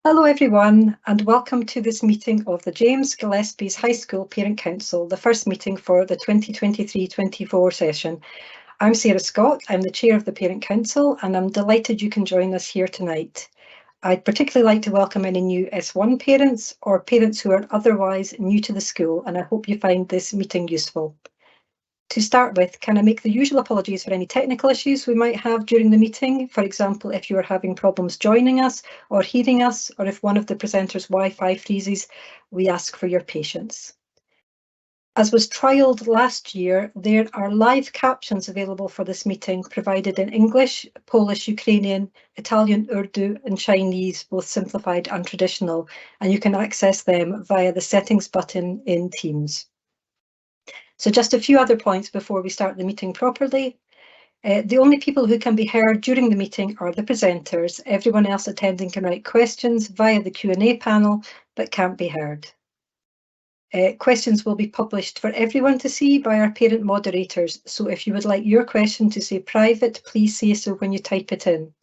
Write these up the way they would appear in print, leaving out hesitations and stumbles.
Hello everyone, and welcome to this meeting of the James Gillespie's High School Parent Council, the first meeting for the 2023-24 session. I'm Sarah Scott, I'm the Chair of the Parent Council, and I'm delighted you can join us here tonight. I'd particularly like to welcome any new S1 parents or parents who are otherwise new to the school, and I hope you find this meeting useful. To start with, can I make the usual apologies for any technical issues we might have during the meeting? For example, if you are having problems joining us or hearing us, or if one of the presenters' Wi-Fi freezes, we ask for your patience. As was trialled last year, there are live captions available for this meeting, provided in English, Polish, Ukrainian, Italian, Urdu and Chinese, both simplified and traditional, and you can access them via the settings button in Teams. So just a few other points before we start the meeting properly. The only people who can be heard during the meeting are the presenters. Everyone else attending can write questions via the Q&A panel but can't be heard. Questions will be published for everyone to see by our parent moderators, so if you would like your question to say private, please say so when you type it in.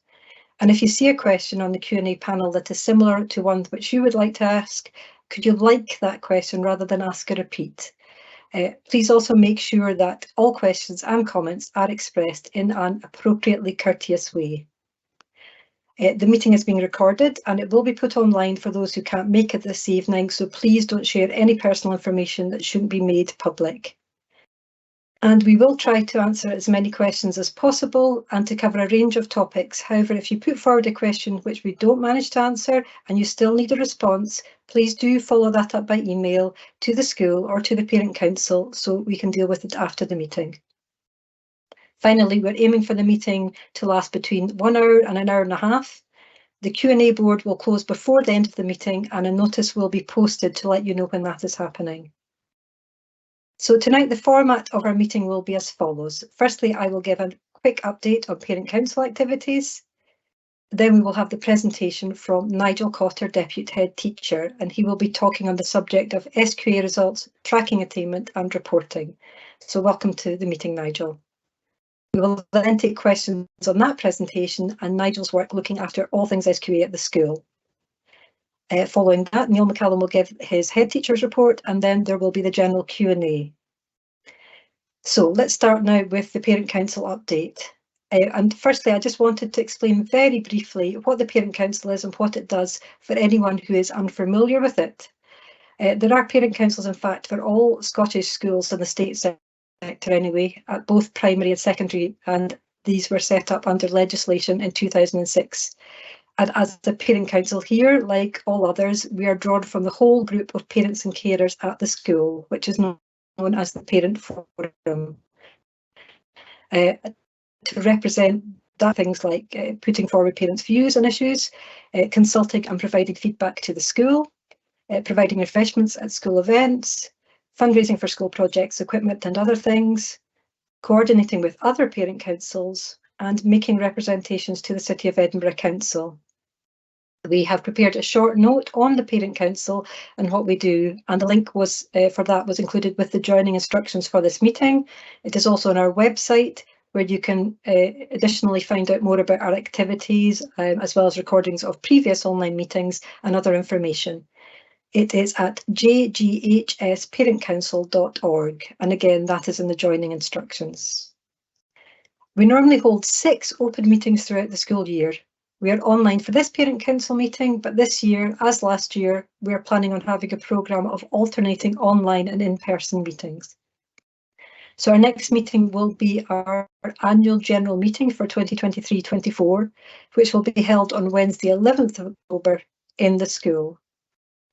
And if you see a question on the Q&A panel that is similar to one which you would like to ask, could you like that question rather than ask a repeat? Please also make sure that all questions and comments are expressed in an appropriately courteous way. The meeting is being recorded and it will be put online for those who can't make it this evening, so please don't share any personal information that shouldn't be made public. And we will try to answer as many questions as possible and to cover a range of topics. However, if you put forward a question which we don't manage to answer and you still need a response, please do follow that up by email to the school or to the Parent Council so we can deal with it after the meeting. Finally, we're aiming for the meeting to last between 1 hour and an hour and a half. The Q&A board will close before the end of the meeting and a notice will be posted to let you know when that is happening. So tonight the format of our meeting will be as follows. Firstly, I will give a quick update on Parent Council activities. Then we will have the presentation from Nigel Cotter, Deputy Head Teacher, and he will be talking on the subject of SQA Results, Tracking Attainment and Reporting. So welcome to the meeting, Nigel. We will then take questions on that presentation and Nigel's work looking after all things SQA at the school. Following that, Neil McCallum will give his head teacher's report and then there will be the general Q&A. So let's start now with the Parent Council update. And firstly, I just wanted to explain very briefly what the Parent Council is and what it does for anyone who is unfamiliar with it. There are Parent Councils, in fact, for all Scottish schools in the state sector anyway, at both primary and secondary, and these were set up under legislation in 2006. And as the Parent Council here, like all others, we are drawn from the whole group of parents and carers at the school, which is known as the Parent Forum. To represent that, things like putting forward parents' views on issues, consulting and providing feedback to the school, providing refreshments at school events, fundraising for school projects, equipment and other things, coordinating with other parent councils, and making representations to the City of Edinburgh Council. We have prepared a short note on the Parent Council and what we do, and the link was for that was included with the joining instructions for this meeting. It is also on our website, where you can additionally find out more about our activities, as well as recordings of previous online meetings and other information. It is at jghsparentcouncil.org, and again, that is in the joining instructions. We normally hold 6 open meetings throughout the school year. We are online for this Parent Council meeting, but this year, as last year, we are planning on having a programme of alternating online and in-person meetings. So our next meeting will be our annual general meeting for 2023-24, which will be held on Wednesday, 11th of October in the school.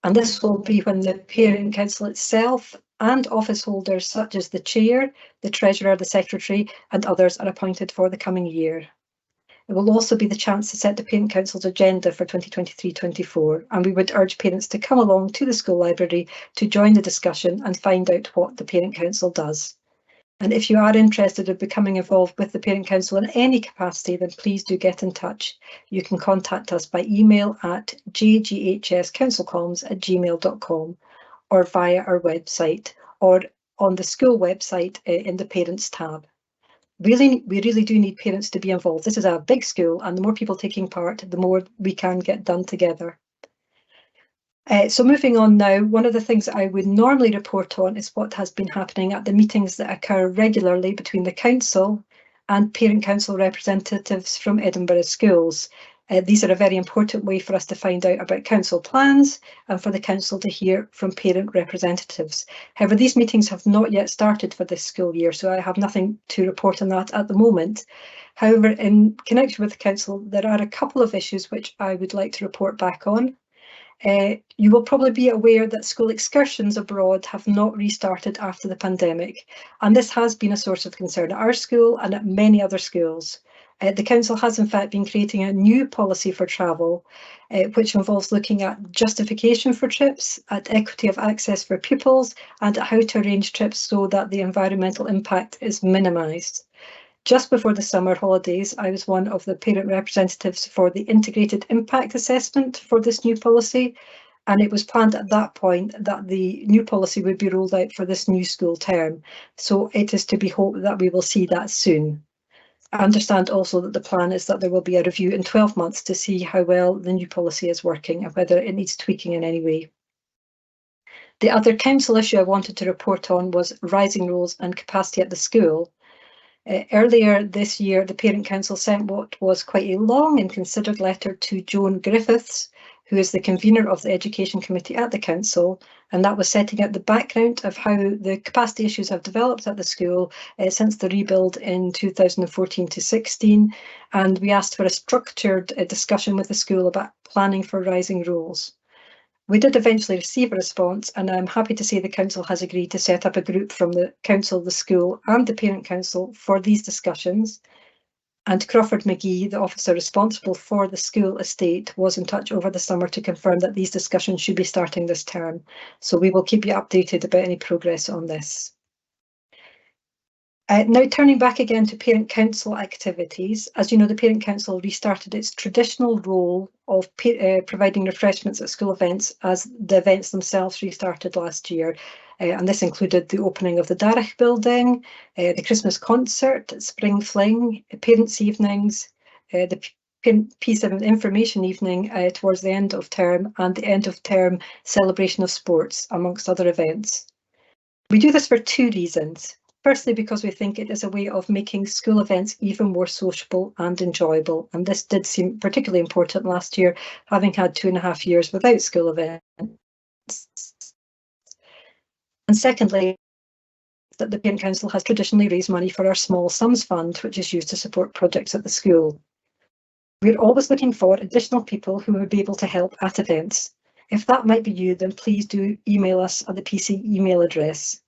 And this will be when the Parent Council itself and office holders such as the Chair, the Treasurer, the Secretary and others are appointed for the coming year. It will also be the chance to set the Parent Council's agenda for 2023-24, and we would urge parents to come along to the school library to join the discussion and find out what the Parent Council does. And if you are interested in becoming involved with the Parent Council in any capacity, then please do get in touch. You can contact us by email at jghscouncilcomms@gmail.com or via our website or on the school website in the Parents tab. We really do need parents to be involved. This is a big school, and the more people taking part, the more we can get done together. So moving on now, one of the things that I would normally report on is what has been happening at the meetings that occur regularly between the Council and Parent Council representatives from Edinburgh schools. These are a very important way for us to find out about Council plans and for the Council to hear from parent representatives. However, these meetings have not yet started for this school year, so I have nothing to report on that at the moment. However, in connection with the Council, there are a couple of issues which I would like to report back on. You will probably be aware that school excursions abroad have not restarted after the pandemic, and this has been a source of concern at our school and at many other schools. The Council has in fact been creating a new policy for travel, which involves looking at justification for trips, at equity of access for pupils, and at how to arrange trips so that the environmental impact is minimised. Just before the summer holidays, I was one of the parent representatives for the integrated impact assessment for this new policy, and it was planned at that point that the new policy would be rolled out for this new school term. So it is to be hoped that we will see that soon. I understand also that the plan is that there will be a review in 12 months to see how well the new policy is working and whether it needs tweaking in any way. The other council issue I wanted to report on was rising roles and capacity at the school. Earlier this year, the Parent Council sent what was quite a long and considered letter to Joan Griffiths, who is the convener of the Education Committee at the Council, and that was setting out the background of how the capacity issues have developed at the school since the rebuild in 2014 to 16, and we asked for a structured discussion with the school about planning for rising roles. We did eventually receive a response, and I'm happy to say the Council has agreed to set up a group from the Council, the school and the Parent Council for these discussions. And Crawford McGee, the officer responsible for the school estate, was in touch over the summer to confirm that these discussions should be starting this term. So we will keep you updated about any progress on this. Now turning back again to Parent Council activities, as you know, the Parent Council restarted its traditional role of providing refreshments at school events as the events themselves restarted last year. And this included the opening of the Darach building, the Christmas concert, Spring Fling, Parents' Evenings, the Piece of Information Evening towards the end of term, and the end of term celebration of sports, amongst other events. We do this for two reasons. Firstly, because we think it is a way of making school events even more sociable and enjoyable, and this did seem particularly important last year, having had 2.5 years without school events. And secondly, that the Parent Council has traditionally raised money for our Small Sums Fund, which is used to support projects at the school. We're always looking for additional people who would be able to help at events. If that might be you, then please do email us at the PC email address.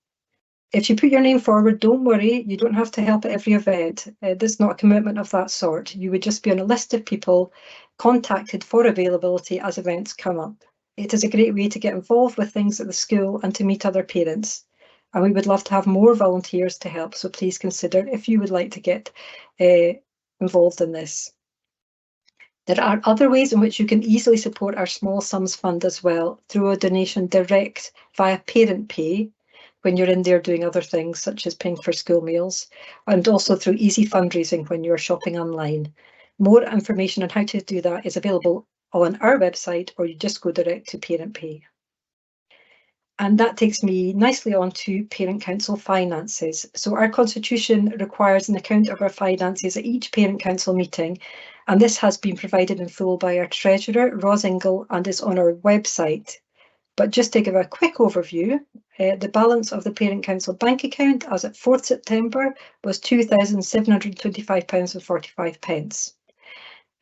If you put your name forward, don't worry, you don't have to help at every event. There's not a commitment of that sort. You would just be on a list of people contacted for availability as events come up. It is a great way to get involved with things at the school and to meet other parents. And we would love to have more volunteers to help, so please consider if you would like to get involved in this. There are other ways in which you can easily support our Small Sums Fund as well, through a donation direct via Parent Pay, when you're in there doing other things such as paying for school meals, and also through easy fundraising when you're shopping online. More information on how to do that is available on our website, or you just go direct to Parent Pay. And that takes me nicely on to Parent Council finances. So our constitution requires an account of our finances at each Parent Council meeting, and this has been provided in full by our Treasurer, Ros Ingle, and is on our website. But just to give a quick overview, the balance of the Parent Council bank account as at 4th September was £2,725.45.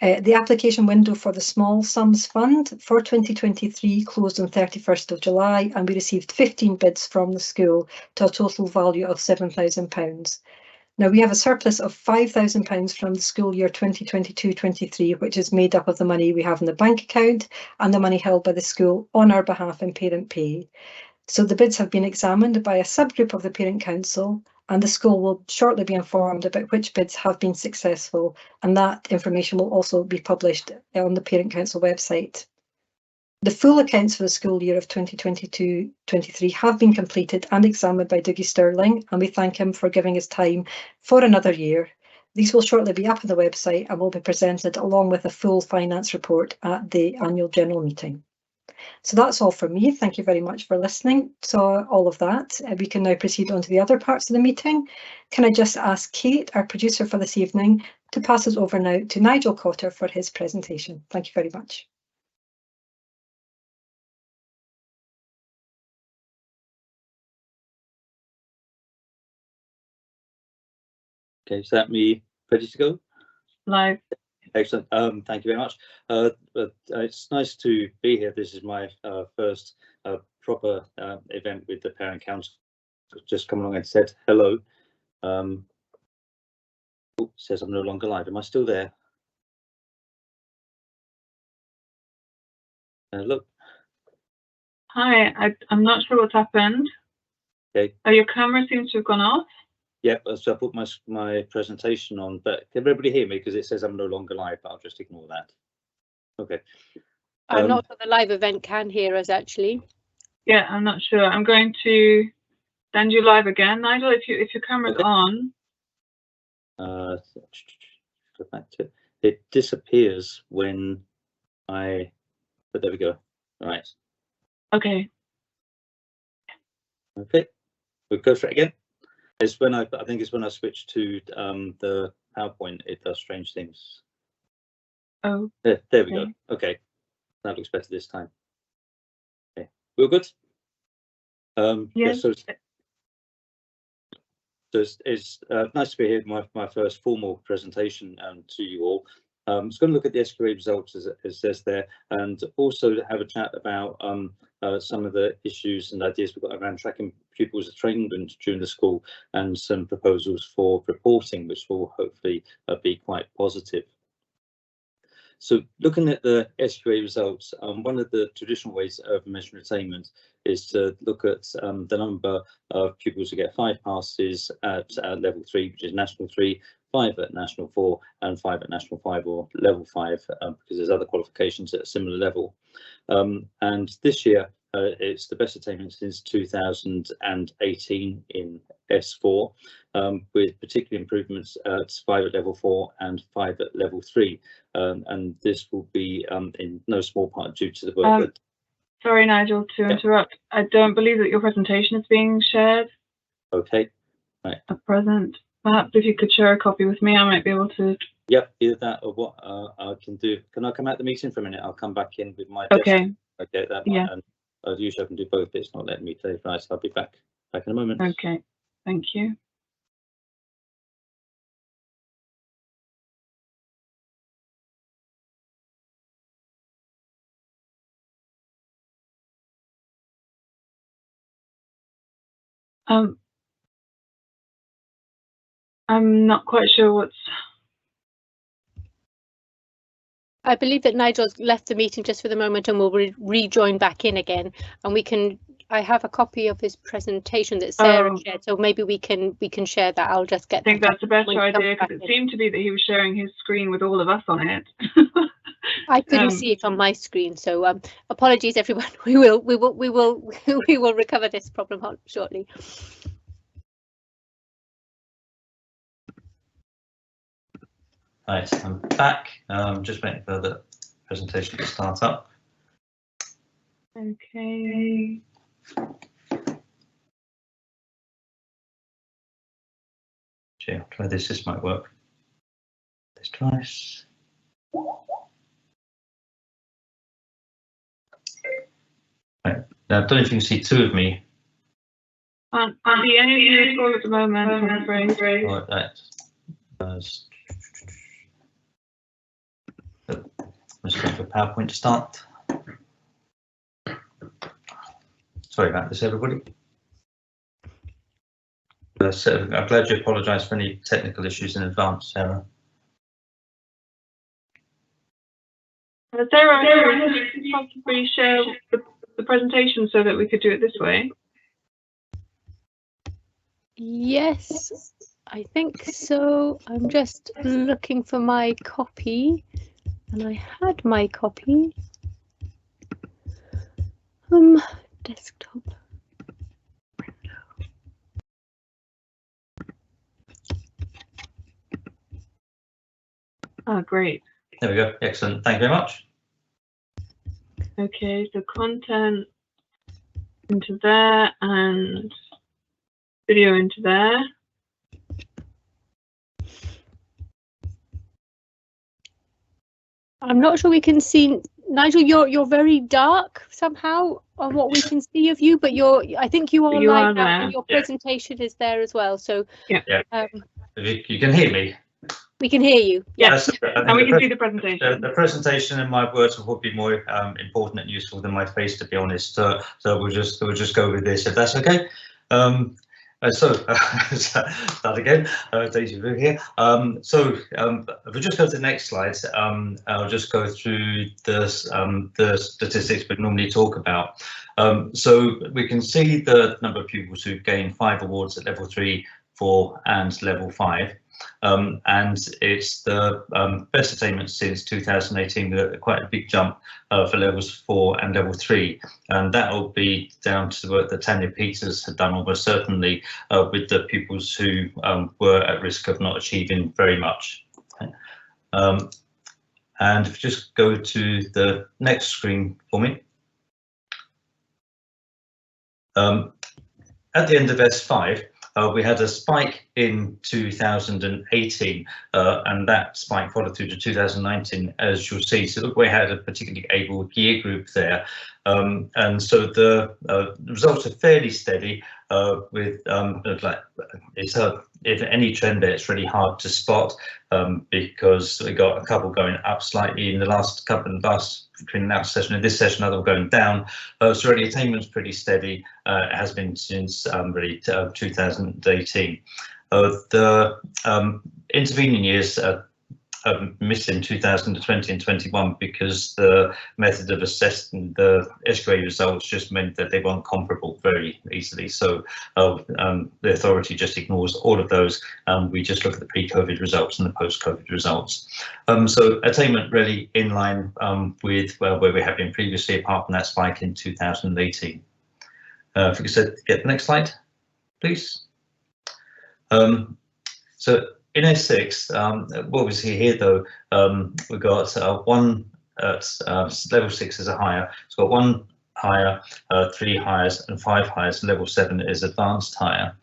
The application window for the Small Sums Fund for 2023 closed on 31st of July, and we received 15 bids from the school to a total value of £7,000. Now, we have a surplus of £5,000 from the school year 2022-23, which is made up of the money we have in the bank account and the money held by the school on our behalf in Parent Pay. So the bids have been examined by a subgroup of the Parent Council, and the school will shortly be informed about which bids have been successful, and that information will also be published on the Parent Council website. The full accounts for the school year of 2022-23 have been completed and examined by Dougie Stirling, and we thank him for giving his time for another year. These will shortly be up on the website and will be presented along with a full finance report at the annual general meeting. So that's all from me. Thank you very much for listening to all of that. We can now proceed on to the other parts of the meeting. Can I just ask Kate, our producer for this evening, to pass us over now to Nigel Cotter for his presentation. Thank you very much. Okay, is that me ready to go? Live. Excellent. Thank you very much. It's nice to be here. This is my first proper event with the Parent Council. Just come along and said hello. Oh, says I'm no longer live. Am I still there? Look. Hi, I'm not sure what's happened. Okay. Your camera seems to have gone off. Yep, so I put my presentation on, but can everybody hear me? Because it says I'm no longer live, but I'll just ignore that. Okay. I'm not sure the live event can hear us actually. Yeah, I'm not sure. I'm going to send you live again, Nigel. If your camera's on. Go back to it. Disappears when but there we go. All right. Okay. Okay. We'll go for it again. It's when I think it's when I switch to the PowerPoint, it does strange things. Oh. There we go. Okay. That looks better this time. Okay. We're good? Yes. Yeah, so it's nice to be here for my first formal presentation to you all. I'm just going to look at the SQA results as it says there, and also have a chat about some of the issues and ideas we've got around tracking pupils' attainment during the school, and some proposals for reporting, which will hopefully be quite positive. So looking at the SQA results, one of the traditional ways of measuring attainment is to look at the number of pupils who get 5 passes at level 3, which is National 3, 5 at National 4, and 5 at National 5 or level 5, because there's other qualifications at a similar level. And this year, it's the best attainment since 2018 in S4, with particular improvements at 5 at level 4 and 5 at level 3. And this will be in no small part due to the work that... Sorry, Nigel, to interrupt. I don't believe that your presentation is being shared. Okay. Right. At present. Perhaps if you could share a copy with me, I might be able to... Yep, either that or what I can do. Can I come out of the meeting for a minute? I'll come back in with my Okay. Okay, that yeah. And as usual, I can do both, but it's not letting me today. Right, so I'll be back in a moment. Okay, thank you. I'm not quite sure what's... I believe that Nigel's left the meeting just for the moment and will rejoin back in again, and I have a copy of his presentation that Sarah shared, so maybe we can share that. I'll just get. I think that's the best idea, because it seemed to be that he was sharing his screen with all of us on it. I couldn't see it on my screen, so apologies everyone. We will recover this problem shortly. Right, I'm back. Just waiting for the presentation to start up. Okay. Gee, I'll try this. This might work. This twice. Right. Now, I don't know if you can see 2 of me. Can't see any of you at all at the moment, I'm afraid. Oh, I'm just waiting for PowerPoint to start. Sorry about this, everybody. I'm glad you apologise for any technical issues in advance, Sarah. Sarah, could you possibly share the presentation so that we could do it this way? Yes, I think so. I'm just looking for my copy, and I had my copy. Desktop. Oh, great. There we go. Excellent. Thank you very much. Okay, so content into there and video into there. I'm not sure we can see, Nigel, you're very dark somehow on what we can see of you, but I think you are live now and your presentation is there as well. So yeah. You can hear me. We can hear you. Yes, and we can see the presentation. The presentation and my words will be more important and useful than my face, to be honest. So we'll just go with this, if that's okay. Start again. Daisy Vu here. If we just go to the next slide, I'll just go through the statistics we normally talk about. So we can see the number of pupils who gained 5 awards at level 3, 4 and level 5. And it's the best attainment since 2018, with quite a big jump for levels 4 and level 3, and that will be down to the work that Tanya Peters had done almost certainly with the pupils who were at risk of not achieving very much. And if you just go to the next screen for me. At the end of S5, we had a spike in 2018, and that spike followed through to 2019, as you'll see. So look, we had a particularly able year group there, and so the results are fairly steady. With if any trend there, it's really hard to spot, because we got a couple going up slightly in the last between that session and this session, another going down. So really attainment's pretty steady. It has been since really 2018. The intervening years missed in 2020 and 21 because the method of assessing the SQA results just meant that they weren't comparable very easily. So the authority just ignores all of those. We just look at the pre-COVID results and the post-COVID results. So attainment really in line with where we have been previously, apart from that spike in 2018. If we could get the next slide, please. So in S6, what we see here though, we've got 1 at level 6 is a higher. It's got 1 higher, 3 hires and 5 hires. Level 7 is advanced higher.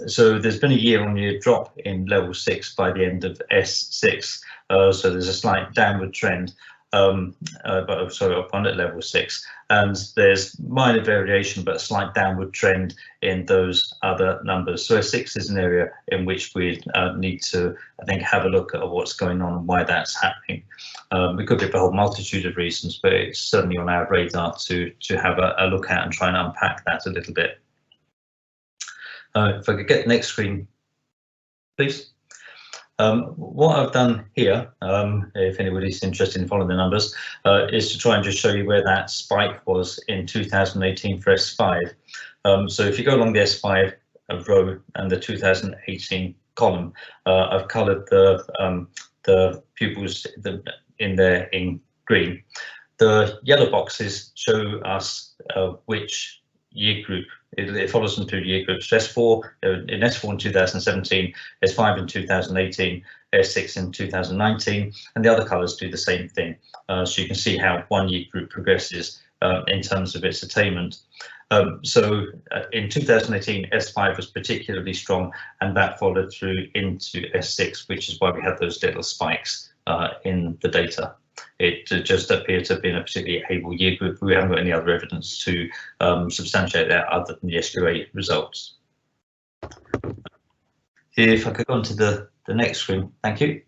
So there's been a year-on-year drop in level 6 by the end of S6. So there's a slight downward trend. But sorry, up on at level 6, and there's minor variation but a slight downward trend in those other numbers. So S6 is an area in which we need to, I think, have a look at what's going on and why that's happening. It could be for a whole multitude of reasons, but it's certainly on our radar to have a look at and try and unpack that a little bit. If I could get the next screen, please. What I've done here, if anybody's interested in following the numbers, is to try and just show you where that spike was in 2018 for S5. So if you go along the S5 row and the 2018 column, I've coloured the pupils in there in green. The yellow boxes show us which year group. It follows them through year groups. S4 in S4 in 2017, S5 in 2018, S6 in 2019, and the other colours do the same thing. So you can see how one year group progresses in terms of its attainment. So in 2018, S5 was particularly strong, and that followed through into S6, which is why we had those little spikes in the data. It just appeared to have been a particularly able year group. We haven't got any other evidence to substantiate that other than the SQA results. If I could go on to the next screen, thank you.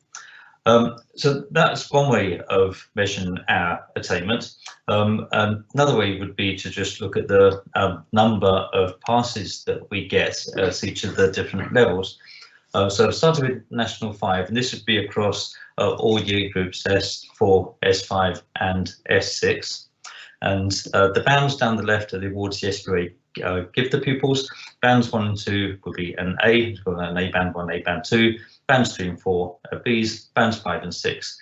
So that's one way of measuring our attainment. Another way would be to just look at the number of passes that we get at each of the different levels. So I've started with National 5, and this would be across all year groups S4, S5 and S6. And the bands down the left are the awards the SQA give the pupils. Bands 1 and 2 would be an A, an A band 1, A band 2, bands 3 and 4 are Bs, bands 5 and 6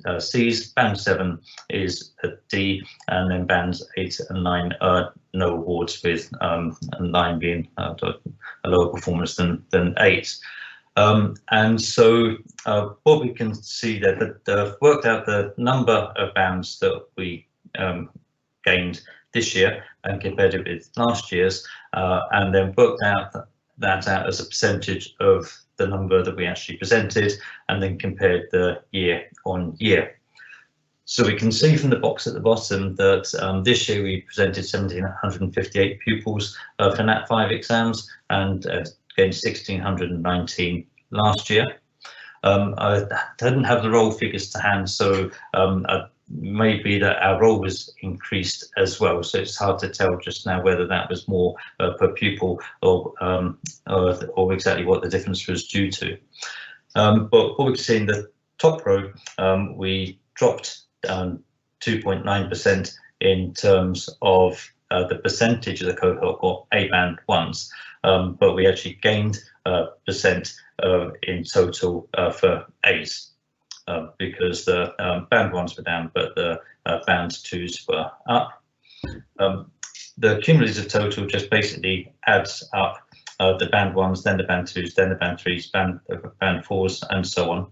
are Cs, band 7 is a D, and then bands 8 and 9 are no awards, with 9 being a lower performance than 8. And so what we can see that they've worked out the number of bands that we gained this year and compared it with last year's, and then worked out that out as a percentage of the number that we actually presented, and then compared the year on year. So we can see from the box at the bottom that this year we presented 1,758 pupils for Nat 5 exams, and against 1,619 last year. I didn't have the roll figures to hand, so maybe that our roll was increased as well. So it's hard to tell just now whether that was more per pupil or exactly what the difference was due to. But what we can see in the top row, we dropped 2.9% in terms of the percentage of the cohort got A band ones, but we actually gained percent in total for A's, because the band ones were down, but the band twos were up. The cumulative total just basically adds up the band ones, then the band twos, then the band threes, band fours, and so on.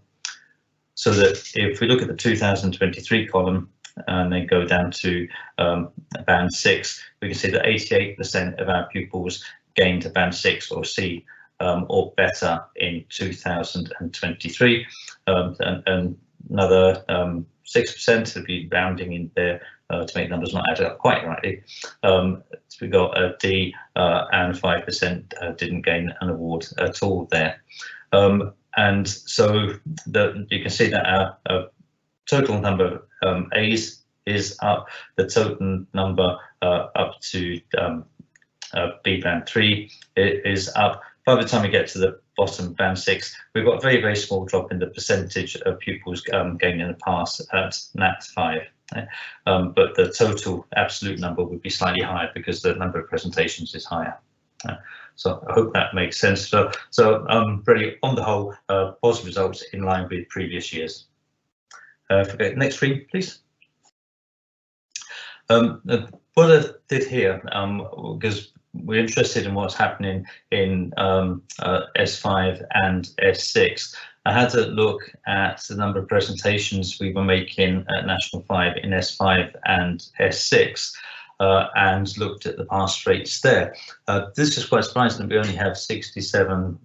So that if we look at the 2023 column and then go down to band 6, we can see that 88% of our pupils gained a band 6 or C or better in 2023, and another 6% would be rounding in there to make numbers not add up quite rightly. So we got a D, and 5% didn't gain an award at all there. And so you can see that our total number of A's is up, the total number up to B band 3 is up. By the time we get to the bottom, band 6, we've got a very, very small drop in the percentage of pupils gaining a pass at Nat 5. But the total absolute number would be slightly higher because the number of presentations is higher. So I hope that makes sense. So really, on the whole, positive results in line with previous years. Forget next screen, please. What I did here, because we're interested in what's happening in S5 and S6, I had to look at the number of presentations we were making at National 5 in S5 and S6. And looked at the pass rates there. This is quite surprising that we only have 67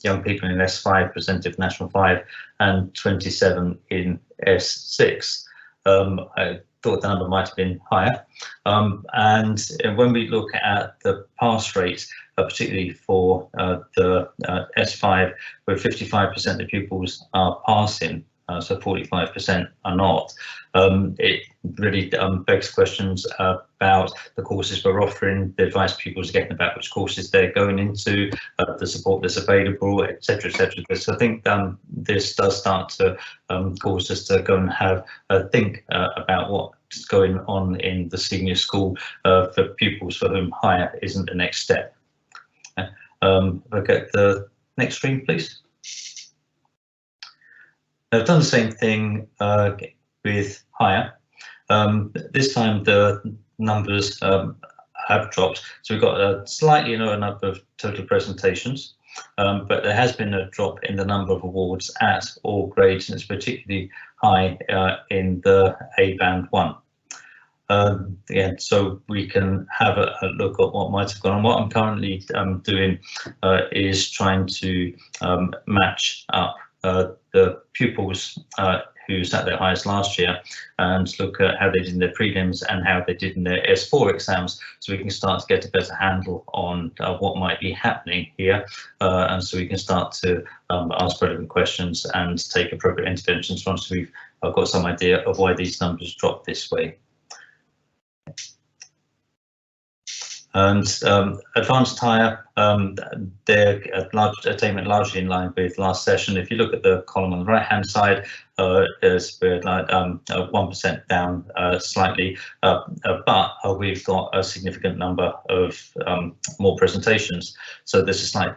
young people in S5 presented for National 5 and 27 in S6. I thought the number might have been higher. And when we look at the pass rate, particularly for the S5, where 55% of the pupils are passing, so 45% are not. It really begs questions about the courses we're offering, the advice pupils are getting about which courses they're going into, the support that's available, etc., etc. So I think this does start to cause us to go and have a think about what's going on in the senior school for pupils for whom higher isn't the next step. I'll get the next screen, please. I've done the same thing with higher. This time the numbers have dropped, so we've got a slightly lower number of total presentations, but there has been a drop in the number of awards at all grades, and it's particularly high in the A band 1. Yeah, so we can have a look at what might have gone on. What I'm currently doing is trying to match up the pupils who sat their highest last year and look at how they did in their prelims and how they did in their S4 exams, so we can start to get a better handle on what might be happening here, and so we can start to ask relevant questions and take appropriate interventions once we've got some idea of why these numbers dropped this way. And advanced higher, their attainment largely in line with last session. If you look at the column on the right hand side, we're like 1% down slightly, but we've got a significant number of more presentations. So there's a slight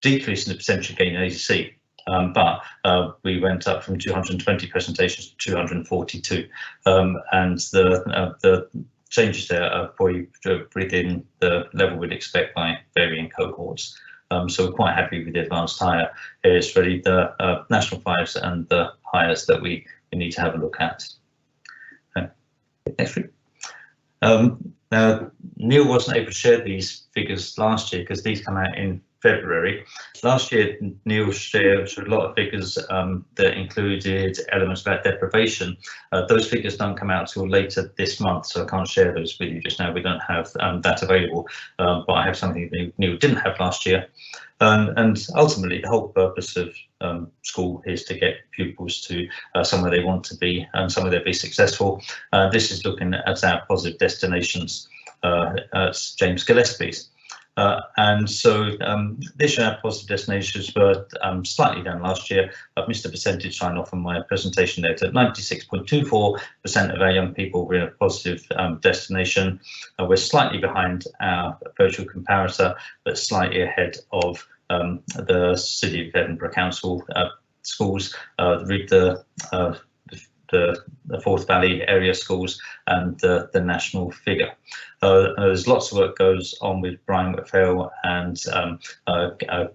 decrease in the percentage gain in ACC. But we went up from 220 presentations to 242, and the changes there are probably within the level we'd expect by varying cohorts. So we're quite happy with the advanced higher. It's really the national 5s and the highers that we need to have a look at. Next week. Now, Neil wasn't able to share these figures last year because these come out in February. Last year, Neil shared a lot of figures that included elements about deprivation. Those figures don't come out till later this month, so I can't share those with you just now. We don't have that available, but I have something that Neil didn't have last year. And ultimately, the whole purpose of school is to get pupils to somewhere they want to be and somewhere they'll be successful. This is looking at our positive destinations at James Gillespie's. And so this year our positive destinations were slightly down last year. I've missed a percentage sign off on my presentation there. 96.24% of our young people were in a positive destination. We're slightly behind our virtual comparator, but slightly ahead of the City of Edinburgh Council schools, the Forth Valley area schools, and the national figure. There's lots of work goes on with Brian McPhail and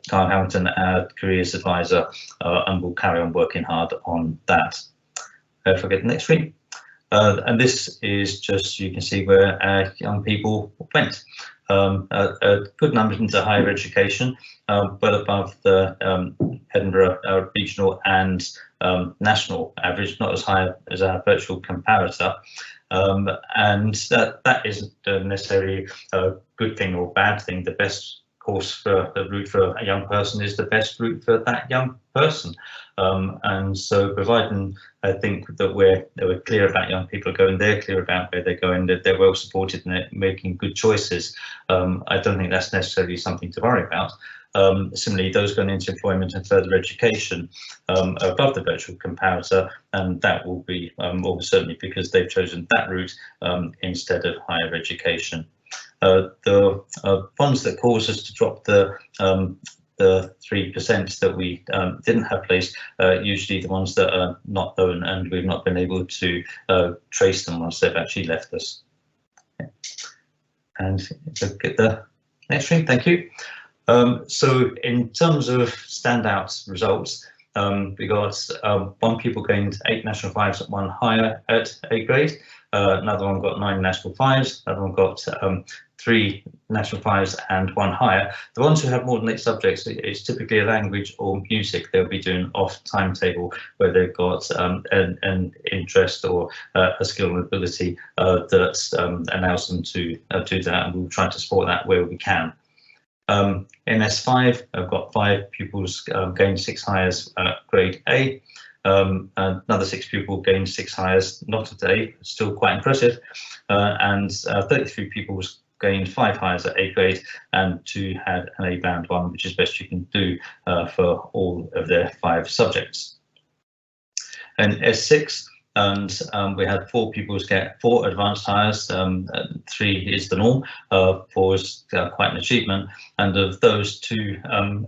Kyle Hamilton, our careers advisor, and we'll carry on working hard on that. If I get the next screen. And this is just, you can see where our young people went. A good number into higher education, well above the Edinburgh regional and national average, not as high as our virtual comparator. And that isn't necessarily a good thing or bad thing. The best course for the route for a young person is the best route for that young person. And so providing, I think that we're clear about young people going, they're clear about where they're going, that they're well supported and they're making good choices. I don't think that's necessarily something to worry about. Similarly, those going into employment and further education above the virtual comparator, and that will be almost certainly because they've chosen that route instead of higher education. The ones that cause us to drop the 3% that we didn't have placed, usually the ones that are not known and we've not been able to trace them once they've actually left us. Okay. And get the next screen, thank you. So in terms of standout results, we got one pupil gained 8 national 5s at 1 higher at A grade. Another one got 9 national 5s. Another one got 3 national 5s and 1 higher. The ones who have more than 8 subjects, it's typically a language or music. They'll be doing off timetable where they've got an interest or a skill and ability that allows them to do that, and we'll try to support that where we can. In S5, I've got 5 pupils gained 6 hires at grade A. Another 6 pupils gained 6 hires, not at A, still quite impressive, and 33 pupils gained 5 hires at A grade, and 2 had an A band 1, which is best you can do for all of their 5 subjects. And S6, and we had 4 pupils get 4 advanced hires. 3 is the norm. 4 is quite an achievement, and of those 2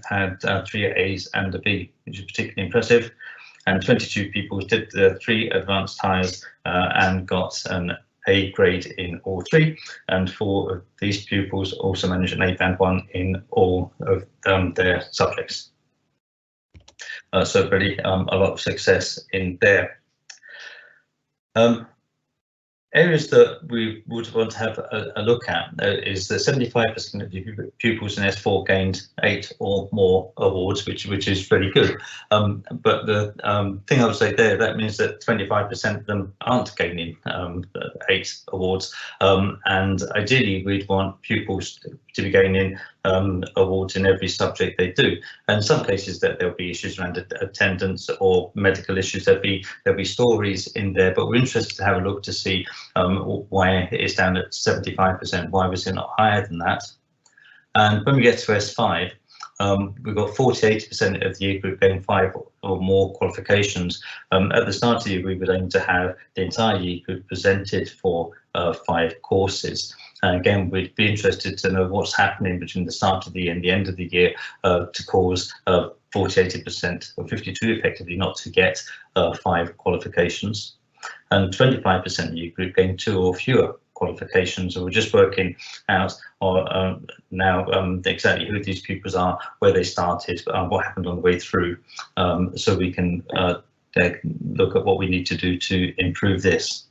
had 3 A's and a B, which is particularly impressive. And 22 pupils did the 3 advanced hires and got an A grade in all 3, and 4 of these pupils also managed an A band 1 in all of their subjects. So really a lot of success in there. Areas that we would want to have a look at is that 75% of the pupils in S4 gained 8 or more awards, which is really good. But the thing I would say there, that means that 25% of them aren't gaining 8 awards. And ideally, we'd want pupils to be gaining awards in every subject they do. And in some cases that there'll be issues around attendance or medical issues. There'll be stories in there, but we're interested to have a look to see why it's down at 75%. Why was it not higher than that? And when we get to S5, we've got 48% of the year group getting 5 or more qualifications. At the start of the year, we would aim to have the entire year group presented for 5 courses. And again, we'd be interested to know what's happening between the start of the year and the end of the year to cause 48% or 52 effectively not to get 5 qualifications. And 25% of the year group gained 2 or fewer qualifications. So we're just working out now exactly who these pupils are, where they started, what happened on the way through, so we can look at what we need to do to improve this.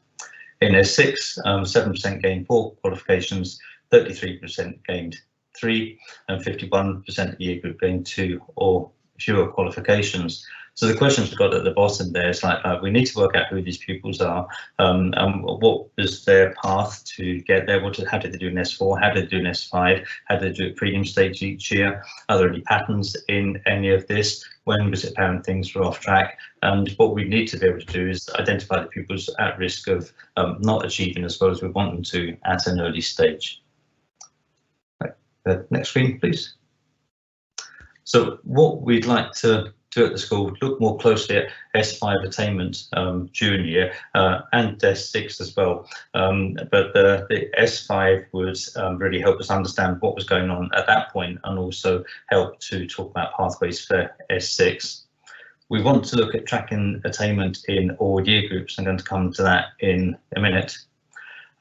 In S6, 7% gained 4 qualifications, 33% gained 3, and 51% of the year group gained 2 or fewer qualifications. So the questions we've got at the bottom there is like, we need to work out who these pupils are, and what was their path to get there, how did they do in S4, how did they do in S5, how did they do at prelim stage each year, are there any patterns in any of this, when was it apparent things were off track, and what we need to be able to do is identify the pupils at risk of not achieving as well as we want them to at an early stage. Right. Next screen, please. So what we'd like to do at the school, look more closely at S5 attainment during the year and S6 as well. But the S5 would really help us understand what was going on at that point and also help to talk about pathways for S6. We want to look at tracking attainment in all year groups. I'm going to come to that in a minute.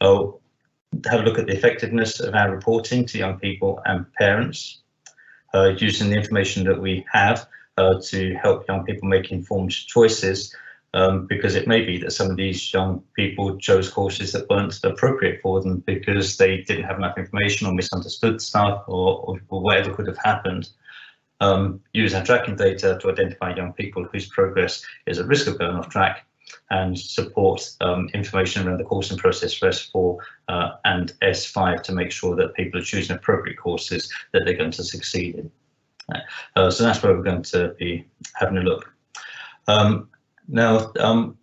Have a look at the effectiveness of our reporting to young people and parents, using the information that we have to help young people make informed choices, because it may be that some of these young people chose courses that weren't appropriate for them because they didn't have enough information or misunderstood stuff or whatever could have happened. Use our tracking data to identify young people whose progress is at risk of going off track and support information around the course and process for S4 and S5 to make sure that people are choosing appropriate courses that they're going to succeed in. So that's where we're going to be having a look. Now,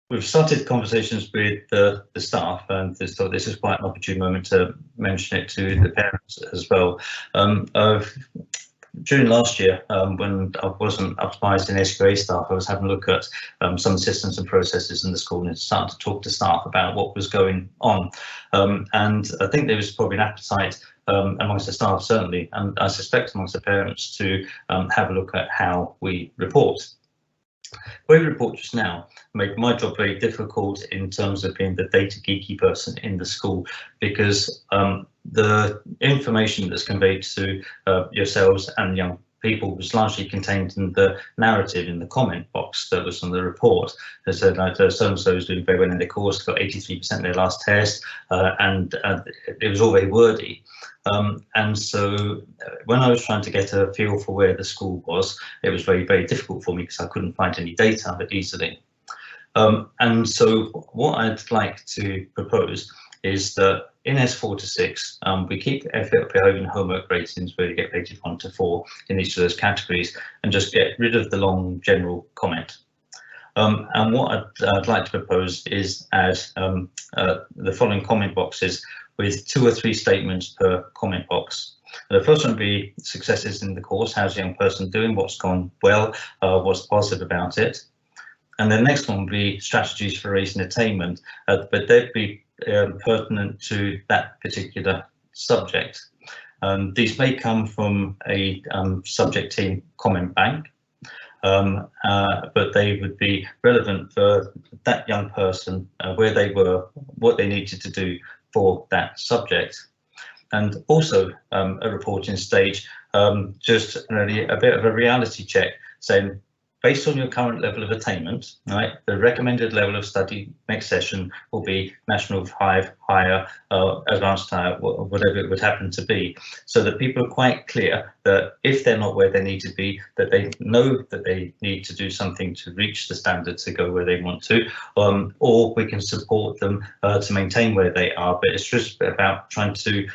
we've started conversations with the staff, and so this is quite an opportune moment to mention it to the parents as well. During last year, when I wasn't upsized in SQA staff, I was having a look at some systems and processes in the school and started to talk to staff about what was going on. And I think there was probably an appetite amongst the staff, certainly, and I suspect amongst the parents, to have a look at how we report. The way we report just now made my job very difficult in terms of being the data geeky person in the school, because the information that's conveyed to yourselves and young people was largely contained in the narrative in the comment box that was on the report. They said like so-and-so is doing very well in their course, got 83% in their last test, and it was all very wordy. And so when I was trying to get a feel for where the school was, it was very, very difficult for me because I couldn't find any data easily. And so what I'd like to propose is that in S4 to 6, we keep effort, behaviour and homework ratings where you get rated 1 to 4 in each of those categories and just get rid of the long general comment. And what I'd like to propose is add the following comment boxes with 2 or 3 statements per comment box. The first one would be successes in the course. How's the young person doing? What's gone well? What's positive about it? And the next one would be strategies for raising attainment, but they'd be pertinent to that particular subject. These may come from a subject team comment bank, but they would be relevant for that young person, where they were, what they needed to do for that subject. And also a reporting stage, just really a bit of a reality check, saying based on your current level of attainment, right, the recommended level of study next session will be National 5, higher, advanced higher, whatever it would happen to be, so that people are quite clear that if they're not where they need to be, that they know that they need to do something to reach the standard to go where they want to, or we can support them to maintain where they are. But it's just about trying to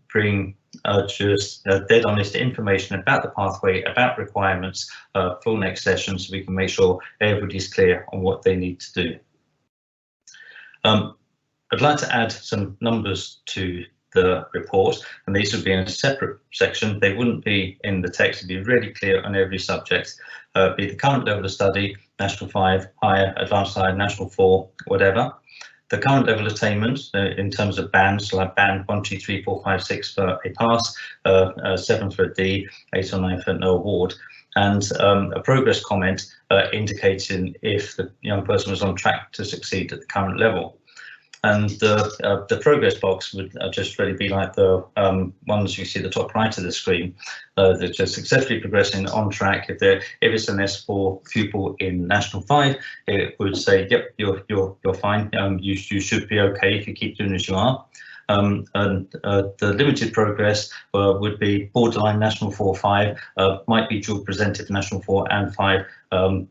bring just dead honest information about the pathway, about requirements for next session, so we can make sure everybody's clear on what they need to do. I'd like to add some numbers to the report, and these would be in a separate section. They wouldn't be in the text. It'd be really clear on every subject. Be the current level of study, National 5, higher, advanced higher, National 4, whatever. The current level of attainment in terms of bands, so like band 1, 2, 3, 4, 5, 6 for a pass, 7 for a D, 8 or 9 for no award, and a progress comment indicating if the young person was on track to succeed at the current level. And the progress box would just really be like the ones you see at the top right of the screen. They're just successfully progressing on track. If it's an S4 pupil in National 5, it would say, yep, you're fine. You should be okay if you keep doing as you are. And the limited progress would be borderline National 4-5, might be dual presented for National 4 and 5,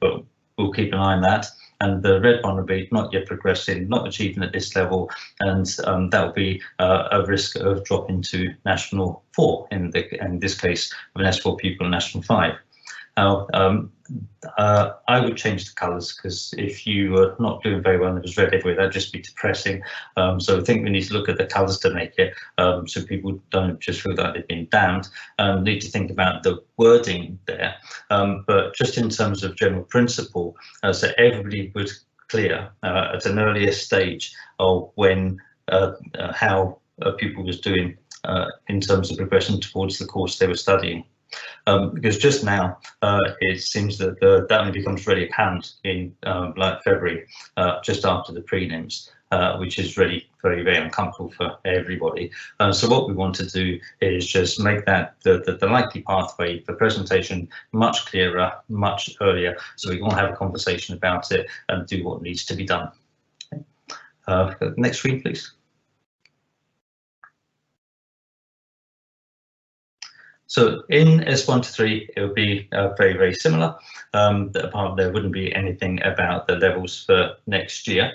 but we'll keep an eye on that. And the red one will be not yet progressing, not achieving at this level, and that will be a risk of dropping to National 4 in this case of an S4 pupil in National 5. Now, I would change the colours, because if you are not doing very well and it was red everywhere, that'd just be depressing. So I think we need to look at the colours to make it so people don't just feel that they've been damned. Need to think about the wording there, but just in terms of general principle, so everybody was clear at an earlier stage of when how a pupil was doing in terms of progression towards the course they were studying. Because just now it seems that that only becomes really apparent in like February, just after the prelims, which is really very, very uncomfortable for everybody. So what we want to do is just make that the likely pathway for presentation much clearer, much earlier, so we can all have a conversation about it and do what needs to be done. Okay. Next screen, please. So in S1 to 3, it would be very, very similar. Apart there wouldn't be anything about the levels for next year.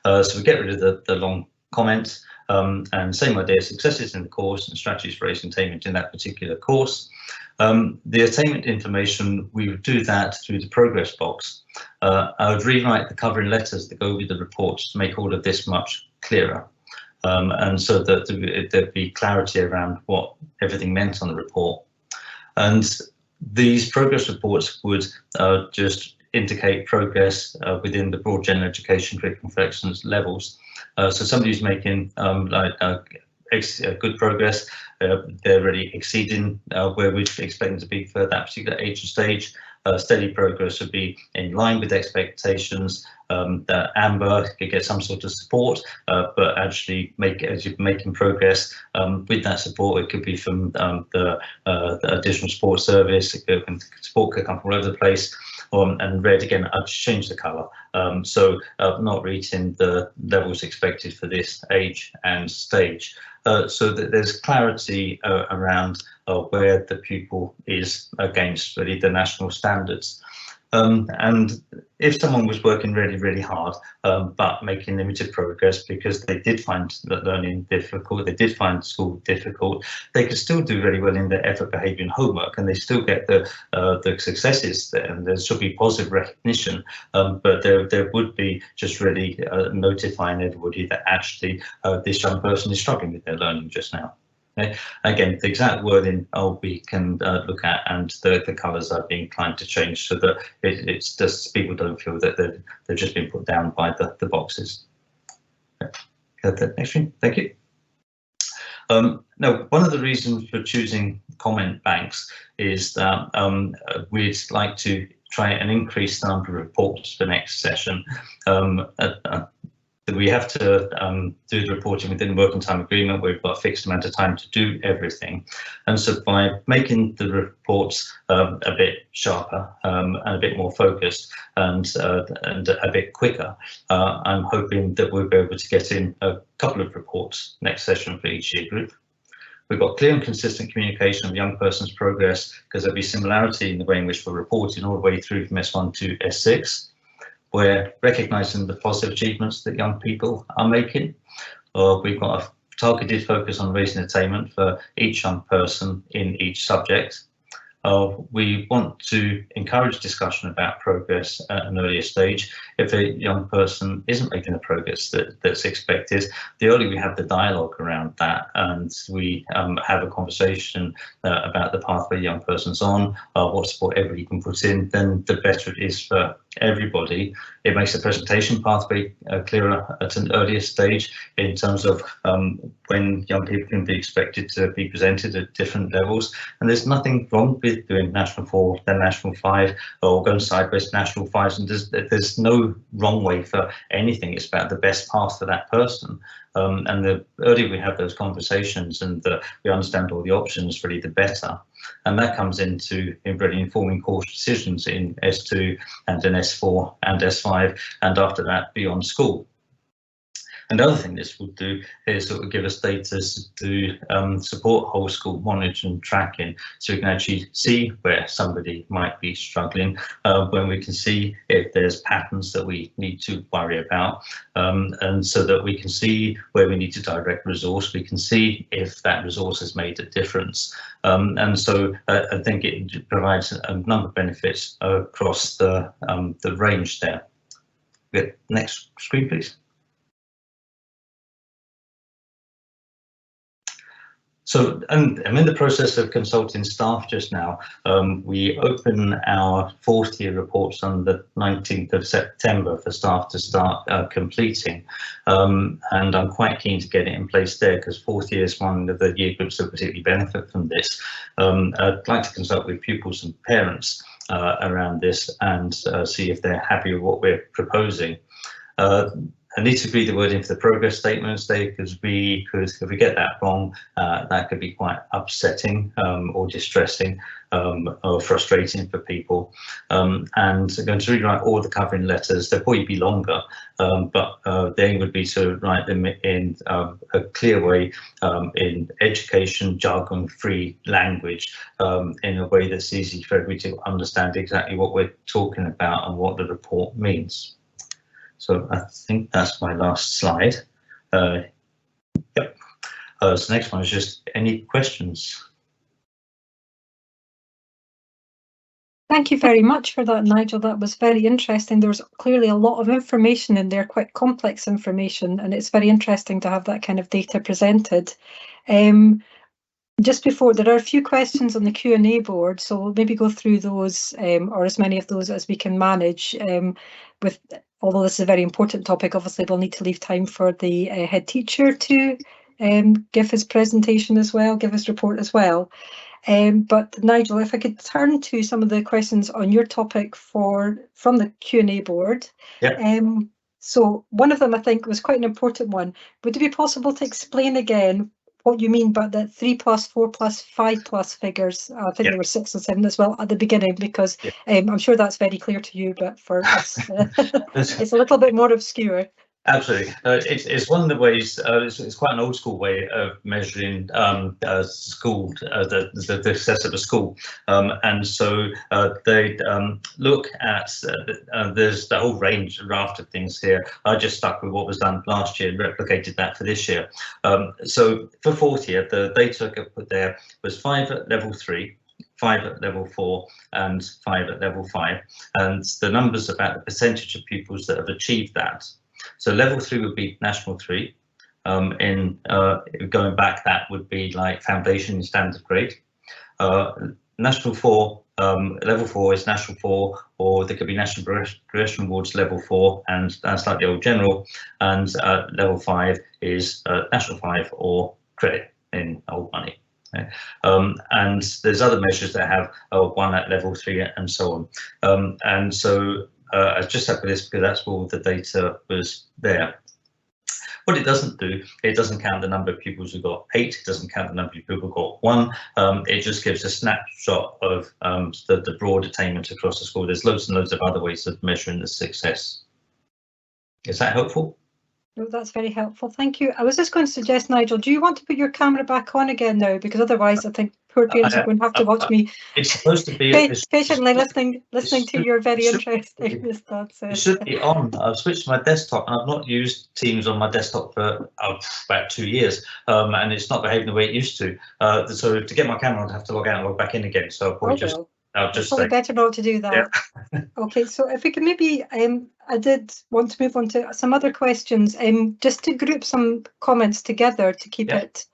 So we get rid of the long comments, and same idea, successes in the course and strategies for raising attainment in that particular course. The attainment information, we would do that through the progress box. I would rewrite the covering letters that go with the reports to make all of this much clearer. And so that there'd be clarity around what everything meant on the report. And these progress reports would just indicate progress within the broad general education curriculum for excellence levels. So somebody who's making good progress, they're really exceeding where we'd expect them to be for that particular age and stage. Steady progress would be in line with expectations. That Amber could get some sort of support, but actually as you're making progress with that support, it could be from the additional support service. Support could come from all over the place. And red again, I've changed the colour, so not reaching the levels expected for this age and stage, so that there's clarity around where the pupil is against really the national standards. And if someone was working really, really hard, but making limited progress because they did find that learning difficult, they did find school difficult, they could still do really well in their effort, behaviour and homework, and they still get the successes there, and there should be positive recognition, but there would be just really notifying everybody that actually this young person is struggling with their learning just now. Okay. Again, the exact wording we can look at, and the colours are being inclined to change so that it's just people don't feel that they've just been put down by the boxes. Okay. Next screen, thank you. Now, one of the reasons for choosing comment banks is that we'd like to try and increase the number of reports for next session. We have to do the reporting within the working time agreement. We've got a fixed amount of time to do everything, and so by making the reports a bit sharper and a bit more focused and a bit quicker, I'm hoping that we'll be able to get in a couple of reports next session for each year group. We've got clear and consistent communication of the young person's progress, because there'll be similarity in the way in which we're reporting all the way through from S1 to S6. We're recognising the positive achievements that young people are making. We've got a targeted focus on raising attainment for each young person in each subject. We want to encourage discussion about progress at an earlier stage. If a young person isn't making the progress that's expected, the earlier we have the dialogue around that, and we have a conversation about the pathway the young person's on, what support everybody can put in, then the better it is for everybody. It makes the presentation pathway clearer at an earlier stage in terms of when young people can be expected to be presented at different levels, and there's nothing wrong with with doing National 4, then National 5, or going sideways to National 5s, and there's no wrong way for anything. It's about the best path for that person. And the earlier we have those conversations and we understand all the options, really the better. And that comes into really informing course decisions in S2 and in S4 and S5, and after that beyond school. And the other thing this will do is it will give us data to support whole school monitoring and tracking, so we can actually see where somebody might be struggling, when we can see if there's patterns that we need to worry about, and so that we can see where we need to direct resource. We can see if that resource has made a difference. And so I think it provides a number of benefits across the range there. Next screen, please. So, and I'm in the process of consulting staff just now. We open our 4th year reports on the 19th of September for staff to start completing. And I'm quite keen to get it in place there, because 4th year is one of the year groups that particularly benefit from this. I'd like to consult with pupils and parents around this and see if they're happy with what we're proposing. I need to read the wording for the progress statements there, because if we get that wrong, that could be quite upsetting or distressing or frustrating for people. And I'm going to rewrite all the covering letters. They'll probably be longer, but the aim would be to write them in a clear way, in education jargon-free language, in a way that's easy for everybody to understand exactly what we're talking about and what the report means. So I think that's my last slide. Yep. So the next one is just any questions. Thank you very much for that, Nigel. That was very interesting. There's clearly a lot of information in there, quite complex information, and it's very interesting to have that kind of data presented. Just before, there are a few questions on the Q&A board, so we'll maybe go through those, or as many of those as we can manage. Although this is a very important topic, obviously we'll need to leave time for the head teacher to give his presentation as well, give his report as well. But Nigel, if I could turn to some of the questions on your topic from the Q&A board. Yeah. So one of them I think was quite an important one. Would it be possible to explain again what you mean by the 3+, 4+, 5+ figures? I think there were 6 and 7 as well at the beginning, because I'm sure that's very clear to you, but for us, it's a little bit more obscure. Absolutely, it's one of the ways. It's quite an old school way of measuring school, the success of a school, and so they look at. There's the whole raft of things here. I just stuck with what was done last year and replicated that for this year. So for 4th year, the data I put there was 5 at level 3. 5 at level 4 and 5 at level 5, and the numbers about the percentage of pupils that have achieved that. So level 3 would be National 3. Going back, that would be like foundation and standard grade. National 4, level 4 is National 4, or there could be National Progression Awards level 4 and slightly old general, and level 5 is National 5 or credit in old money. Okay. And there's other measures that have 1 at level 3 and so on. And so I just stuck with this because that's all the data was there. What it doesn't do, it doesn't count the number of pupils who got 8, it doesn't count the number of people who got 1. It just gives a snapshot of the broad attainment across the school. There's loads and loads of other ways of measuring the success. Is that helpful? No, that's very helpful. Thank you. I was just going to suggest, Nigel, do you want to put your camera back on again now? Because otherwise I think poor parents are going to have to watch me it's supposed to be patiently listening to your very interesting responses. It should be on. I've switched to my desktop and I've not used Teams on my desktop for about 2 years, and it's not behaving the way it used to. So to get my camera on, I have to log out and log back in again. So I'll probably probably better not to do that. Yeah. Okay, so if we could maybe, I did want to move on to some other questions, just to group some comments together to keep it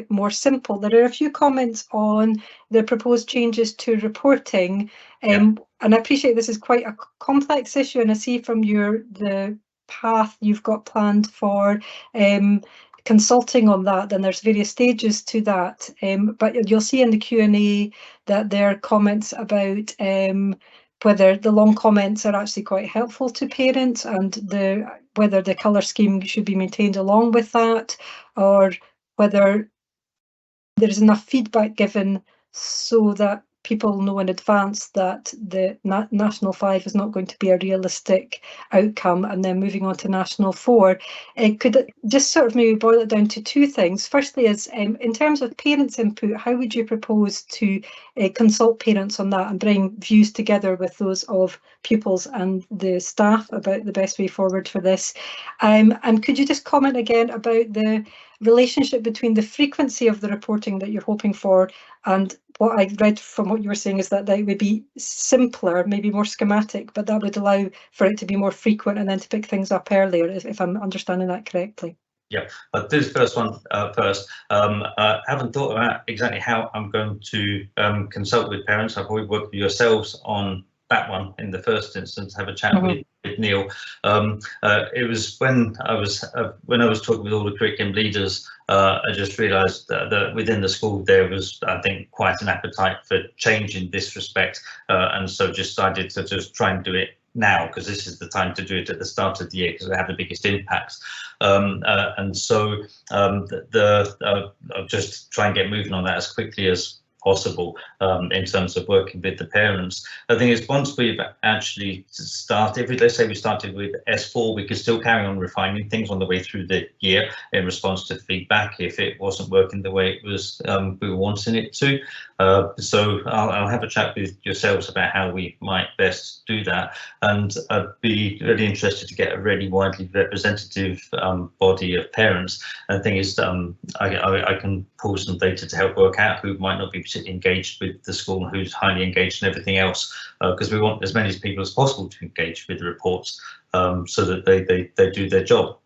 more simple. There are a few comments on the proposed changes to reporting, and I appreciate this is quite a complex issue, and I see from the path you've got planned for consulting on that, then there's various stages to that. But you'll see in the Q&A that there are comments about whether the long comments are actually quite helpful to parents, and whether the colour scheme should be maintained along with that, or whether there is enough feedback given so that people know in advance that the National 5 is not going to be a realistic outcome, and then moving on to National 4. Could just sort of maybe boil it down to two things. Firstly is, in terms of parents' input, how would you propose to consult parents on that and bring views together with those of pupils and the staff about the best way forward for this? And could you just comment again about the relationship between the frequency of the reporting that you're hoping for, and what I read from what you were saying is that would be simpler, maybe more schematic, but that would allow for it to be more frequent and then to pick things up earlier, if I'm understanding that correctly. Yeah, I'll do the first one first. I haven't thought about exactly how I'm going to consult with parents. I've already worked with yourselves on that one in the first instance, have a chat with Neil. It was when I was talking with all the curriculum leaders, I just realised that within the school there was, I think, quite an appetite for change in this respect, and so decided to just try and do it now, because this is the time to do it at the start of the year, because we have the biggest impacts. And so I'll just try and get moving on that as quickly as possible in terms of working with the parents. The thing is, once we've actually started, let's say we started with S4, we could still carry on refining things on the way through the year in response to feedback if it wasn't working the way it was we were wanting it to. So I'll have a chat with yourselves about how we might best do that, and I'd be really interested to get a really widely representative body of parents. And the thing is, I can pull some data to help work out who might not be particularly engaged with the school and who's highly engaged in everything else, because we want as many people as possible to engage with the reports, so that they do their job.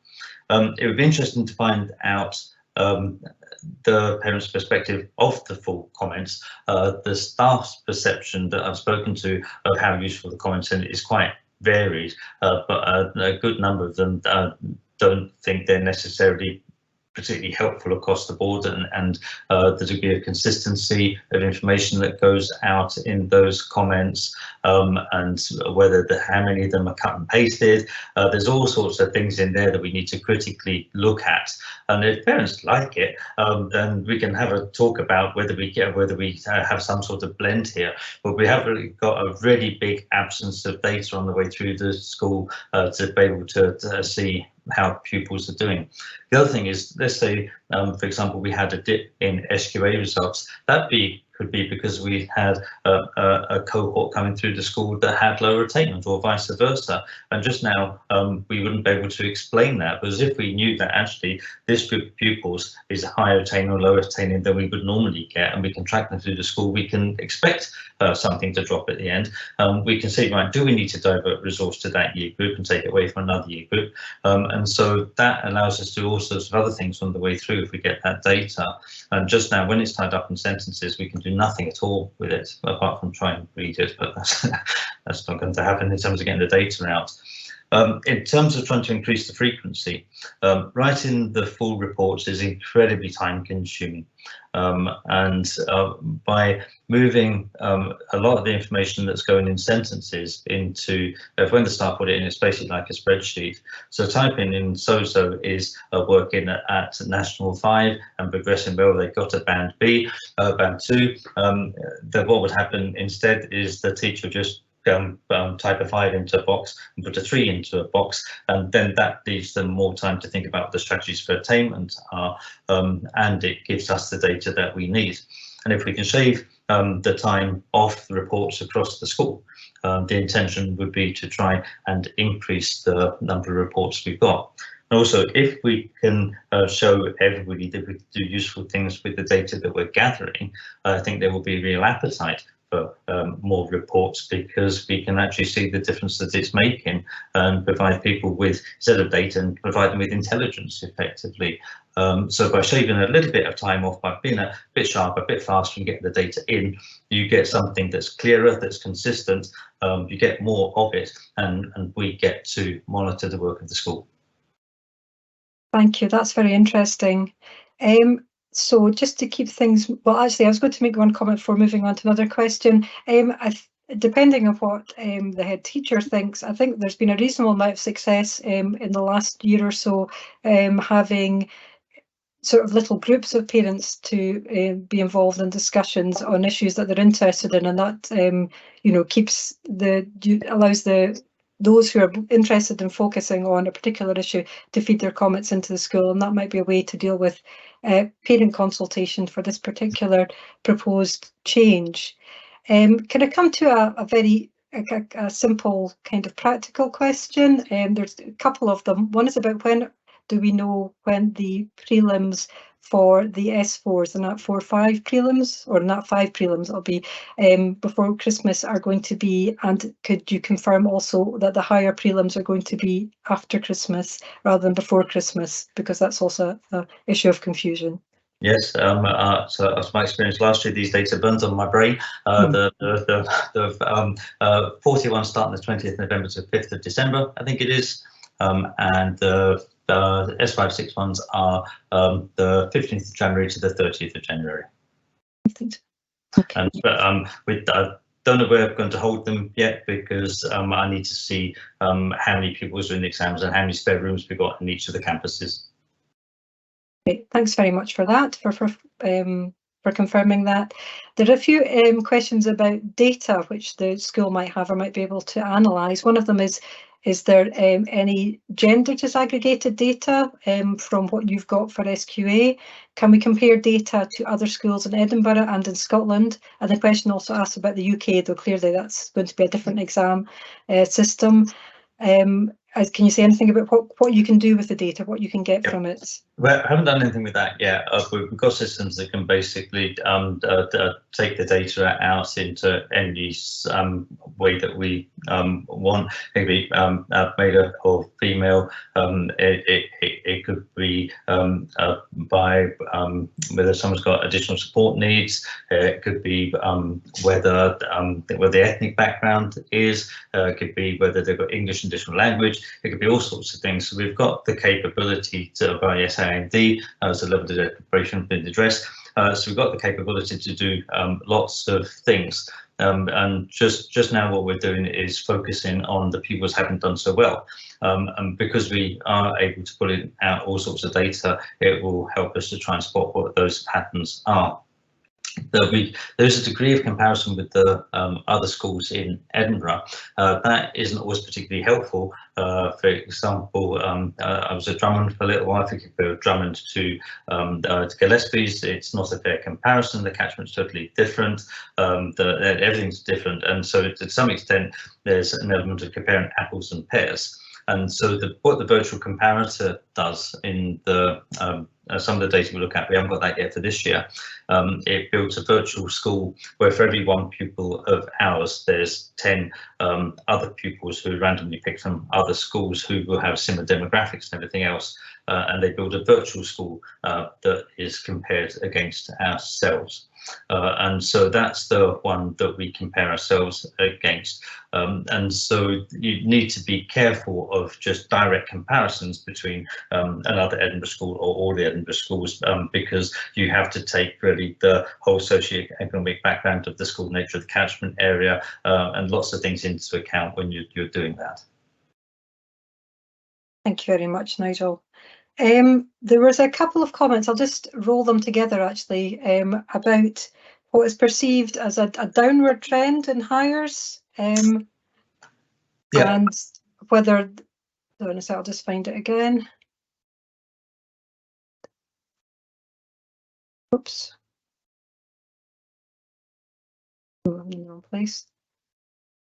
It would be interesting to find out the parents' perspective of the full comments. The staff's perception that I've spoken to of how useful the comments are is quite varied, but a good number of them don't think they're necessarily particularly helpful across the board, and the degree of consistency of information that goes out in those comments, and whether how many of them are cut and pasted. There's all sorts of things in there that we need to critically look at, and if parents like it, then we can have a talk about whether we have some sort of blend here. But we have really got a really big absence of data on the way through the school to be able to see how pupils are doing. The other thing is, let's say, for example, we had a dip in SQA results. That could be because we had a cohort coming through the school that had lower attainment, or vice versa. And just now, we wouldn't be able to explain that, because if we knew that actually this group of pupils is higher attaining or lower attaining than we would normally get, and we can track them through the school, we can expect something to drop at the end. We can say, right, do we need to divert resource to that year group and take it away from another year group? And so that allows us to do all sorts of other things on the way through if we get that data. And just now, when it's tied up in sentences, we can do nothing at all with it apart from try and read it, but that's not going to happen in terms of getting the data out. In terms of trying to increase the frequency, writing the full reports is incredibly time consuming, and by moving a lot of the information that's going in sentences into, when the staff put it in, it's basically like a spreadsheet. So typing in so-so is working at National 5 and progressing well, they got a band B, band 2. What would happen instead is the teacher just type a 5 into a box and put a 3 into a box, and then that leaves them more time to think about what the strategies for attainment are, and it gives us the data that we need. And if we can shave the time off the reports across the school, the intention would be to try and increase the number of reports we've got. And also, if we can show everybody that we do useful things with the data that we're gathering, I think there will be real appetite for more reports, because we can actually see the difference that it's making and provide people with a set of data and provide them with intelligence effectively. So by shaving a little bit of time off, by being a bit sharper, a bit faster and getting the data in, you get something that's clearer, that's consistent, you get more of it, and we get to monitor the work of the school. Thank you. That's very interesting. So just to keep things, well, actually, I was going to make one comment before moving on to another question. Depending on what the head teacher thinks, I think there's been a reasonable amount of success in the last year or so, having sort of little groups of parents to be involved in discussions on issues that they're interested in, and that you know, keeps allows those who are interested in focusing on a particular issue to feed their comments into the school, and that might be a way to deal with parent consultation for this particular proposed change. Can I come to a very simple kind of practical question? There's a couple of them. One is about when do we know when the prelims for the S4s, the NAT 4-5 prelims, or NAT 5 prelims, will be before Christmas, are going to be, and could you confirm also that the higher prelims are going to be after Christmas rather than before Christmas, because that's also an issue of confusion. Yes, so as my experience last year, these dates are burnt on my brain. The 41 starting the 20th of November to 5th of December, I think it is, and the S5-6 ones are the 15th of January to the 30th of January. Okay. And I don't know where I'm going to hold them yet, because I need to see how many pupils are in the exams and how many spare rooms we've got in each of the campuses. Great. Thanks very much for that, for confirming that. There are a few questions about data which the school might have or might be able to analyse. One of them is there any gender disaggregated data from what you've got for SQA? Can we compare data to other schools in Edinburgh and in Scotland? And the question also asks about the UK, though clearly that's going to be a different exam system. Can you say anything about what you can do with the data, what you can get from it? Well, I haven't done anything with that yet. We've got systems that can basically take the data out into any way that we want. It could be male or female. It could be by whether someone's got additional support needs. It could be whether the ethnic background is. It could be whether they've got English and additional language. It could be all sorts of things. So we've got the capability to, by SAND, as a level of deprivation been addressed. So we've got the capability to do lots of things. And just now what we're doing is focusing on the pupils who haven't done so well. And because we are able to pull out all sorts of data, it will help us to try and spot what those patterns are. There's a degree of comparison with the other schools in Edinburgh. That isn't always particularly helpful. For example, I was at Drummond for a little while. I think if we were Drummond to Gillespie's, it's not a fair comparison. The catchment's totally different. Everything's different, and so to some extent, there's an element of comparing apples and pears. And so what the virtual comparator does in the some of the data we look at, we haven't got that yet for this year. It builds a virtual school where for every one pupil of ours, there's 10 other pupils who randomly pick from other schools who will have similar demographics and everything else. And they build a virtual school that is compared against ourselves. And so that's the one that we compare ourselves against. And so you need to be careful of just direct comparisons between another Edinburgh school or all the Edinburgh schools, because you have to take really the whole socioeconomic background of the school, nature of the catchment area, and lots of things into account when you're doing that. Thank you very much, Nigel. There was a couple of comments, I'll just roll them together actually, about what is perceived as a downward trend in hires, and whether, I'll just find it again. Oops. Oh, I'm in the wrong place.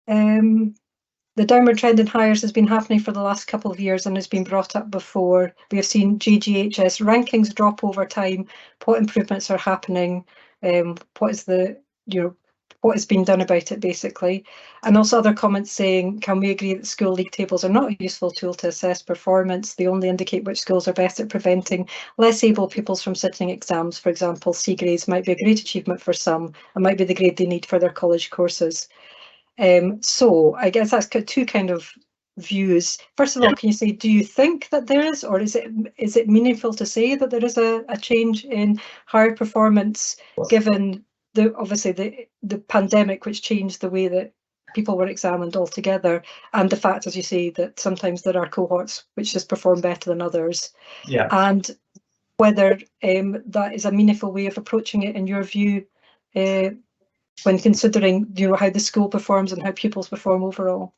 The downward trend in hires has been happening for the last couple of years and has been brought up before. We have seen GGHS rankings drop over time. What improvements are happening? What is what is being done about it, basically? And also other comments saying, can we agree that school league tables are not a useful tool to assess performance? They only indicate which schools are best at preventing less able pupils from sitting exams. For example, C grades might be a great achievement for some and might be the grade they need for their college courses. So I guess that's two kind of views. First of all, can you say, do you think that there is, or is it meaningful to say that there is a change in higher performance, given obviously the pandemic, which changed the way that people were examined altogether, and the fact, as you say, that sometimes there are cohorts which just perform better than others, and whether that is a meaningful way of approaching it in your view, when considering how the school performs and how pupils perform overall?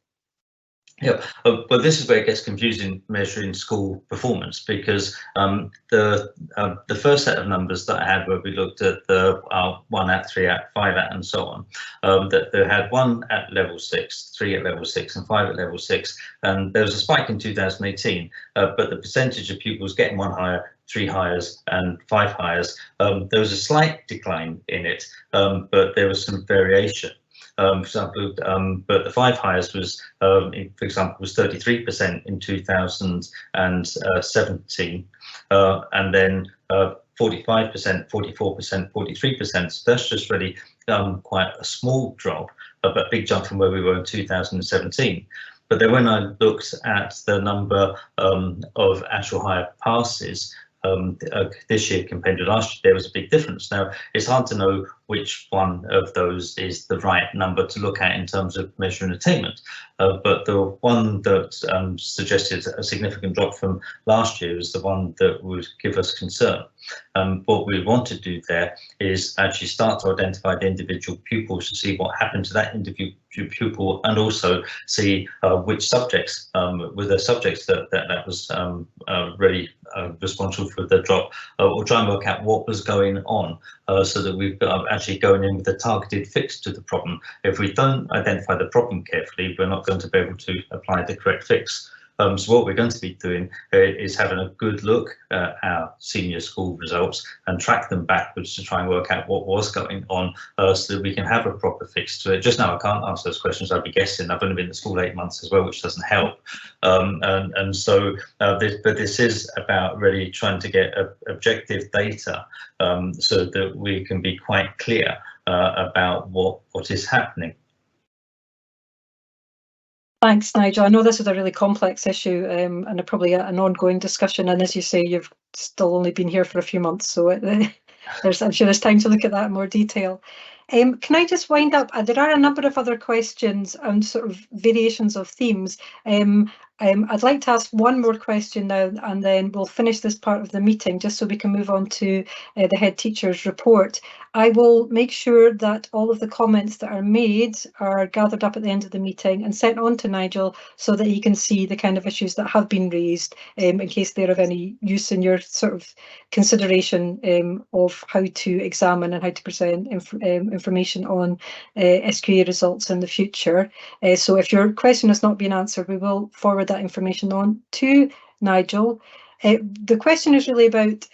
Yeah, but this is where it gets confusing, measuring school performance, because the first set of numbers that I had, where we looked at the 1 at, 3 at, 5 at, and so on, that they had 1 at level 6, 3 at level 6, and 5 at level 6, and there was a spike in 2018, but the percentage of pupils getting 1 higher, 3 hires, and 5 hires, there was a slight decline in it, but there was some variation. For example, but the 5 hires was, for example, was 33% in 2017, and then 45%, 44%, 43%. So that's just really quite a small drop, but a big jump from where we were in 2017. But then when I looked at the number of actual higher passes this year compared to last year, there was a big difference. Now, it's hard to know which one of those is the right number to look at in terms of measuring attainment, but the one that suggested a significant drop from last year is the one that would give us concern. What we want to do there is actually start to identify the individual pupils to see what happened to that individual pupil, and also see which subjects were the subjects that was really responsible for the drop. We'll try and work out what was going on, so that we've got actually going in with a targeted fix to the problem. If we don't identify the problem carefully, we're not going to be able to apply the correct fix. So what we're going to be doing is having a good look at our senior school results and track them backwards to try and work out what was going on, so that we can have a proper fix to it. Just now I can't answer those questions, I'd be guessing. I've only been in school 8 months as well, which doesn't help. So this is about really trying to get objective data, so that we can be quite clear about what is happening. Thanks, Nigel. I know this is a really complex issue, and probably an ongoing discussion. And as you say, you've still only been here for a few months, so I'm sure there's time to look at that in more detail. Can I just wind up? There are a number of other questions and sort of variations of themes. I'd like to ask one more question now, and then we'll finish this part of the meeting, just so we can move on to the head teacher's report. I will make sure that all of the comments that are made are gathered up at the end of the meeting and sent on to Nigel, so that he can see the kind of issues that have been raised, in case they're of any use in your sort of consideration of how to examine and how to present information on SQA results in the future. So if your question has not been answered, we will forward that information on to Nigel. The question is really about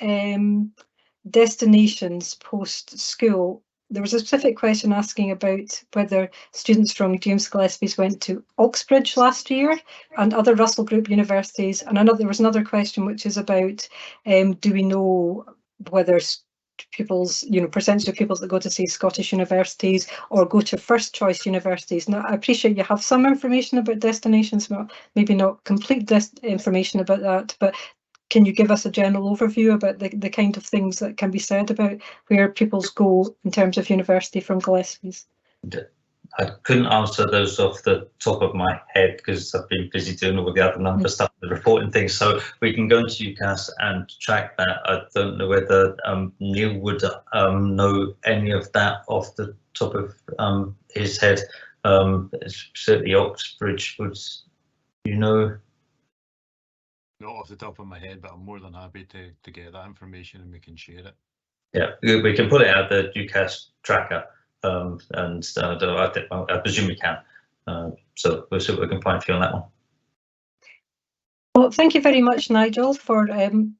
destinations post-school. There was a specific question asking about whether students from James Gillespie's went to Oxbridge last year and other Russell Group universities. And there was another question which is about, do we know whether pupils, percentage of pupils that go to, say, Scottish universities or go to first choice universities. Now, I appreciate you have some information about destinations, but maybe not complete information about that, but can you give us a general overview about the kind of things that can be said about where pupils go in terms of university from Gillespie's? I couldn't answer those off the top of my head because I've been busy doing all the other number stuff, the reporting things. So we can go into UCAS and track that. I don't know whether Neil would know any of that off the top of his head. Certainly Oxbridge would, Not off the top of my head, but I'm more than happy to get that information and we can share it. Yeah, we can put it out the UCAS tracker. I presume we can. So we'll see what we can find for you on that one. Well, thank you very much, Nigel, for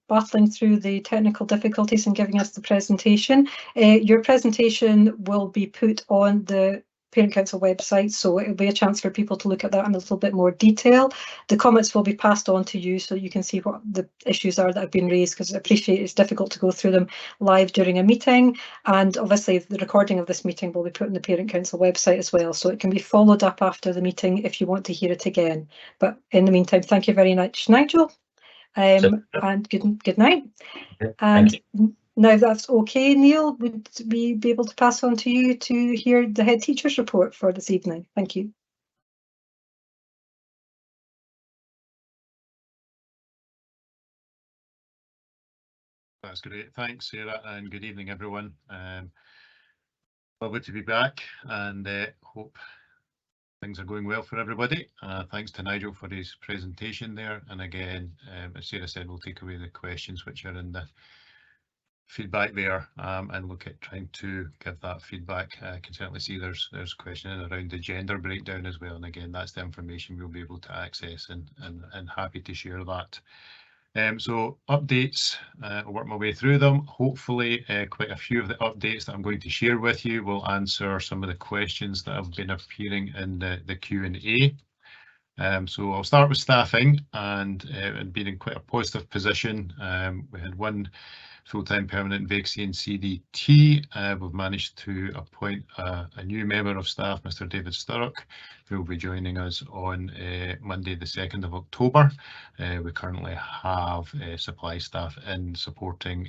battling through the technical difficulties and giving us the presentation. Your presentation will be put on the Parent Council website, so it'll be a chance for people to look at that in a little bit more detail. The comments will be passed on to you so you can see what the issues are that have been raised, because I appreciate it's difficult to go through them live during a meeting, and obviously the recording of this meeting will be put on the Parent Council website as well, so it can be followed up after the meeting if you want to hear it again. But in the meantime, thank you very much, Nigel, and good night. Okay, and now, if that's okay, Neil, would we be able to pass on to you to hear the head teacher's report for this evening? Thank you. That's great. Thanks, Sarah, and good evening, everyone. Lovely to be back, and hope things are going well for everybody. Thanks to Nigel for his presentation there. And again, as Sarah said, we'll take away the questions which are in the feedback there and look at trying to give that feedback. I can certainly see there's questioning around the gender breakdown as well, and again that's the information we'll be able to access, and happy to share that. So updates, I'll work my way through them. Hopefully quite a few of the updates that I'm going to share with you will answer some of the questions that have been appearing in the Q&A. So I'll start with staffing, and being in quite a positive position. We had one full-time permanent vacancy in CDT. We've managed to appoint a new member of staff, Mr. David Sturrock, who will be joining us on Monday the 2nd of October. We currently have supply staff in supporting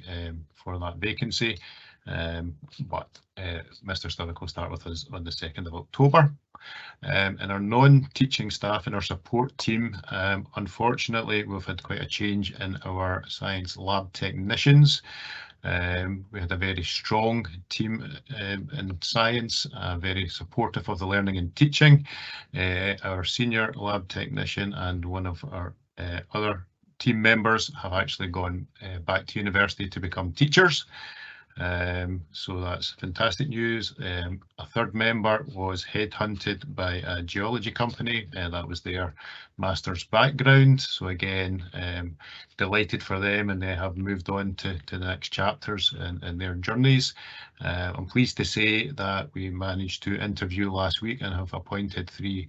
for that vacancy, but Mr. Sturrock will start with us on the 2nd of October. And our non-teaching staff in our support team, unfortunately, we've had quite a change in our science lab technicians. We had a very strong team in science, very supportive of the learning and teaching. Our senior lab technician and one of our other team members have actually gone back to university to become teachers. So that's fantastic news. A third member was headhunted by a geology company, and that was their master's background. So again, delighted for them, and they have moved on to the next chapters in their journeys. I'm pleased to say that we managed to interview last week and have appointed 3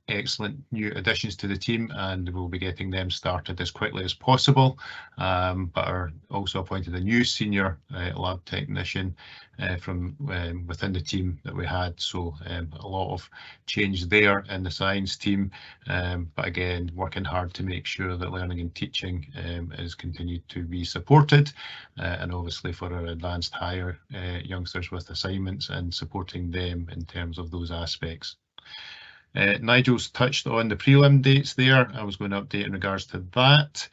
excellent new additions to the team, and we'll be getting them started as quickly as possible, but are also appointed a new senior lab technician from within the team that we had, so a lot of change there in the science team, but again working hard to make sure that learning and teaching is continued to be supported, and obviously for our advanced higher youngsters with assignments and supporting them in terms of those aspects. Nigel's touched on the prelim dates there. I was going to update in regards to that,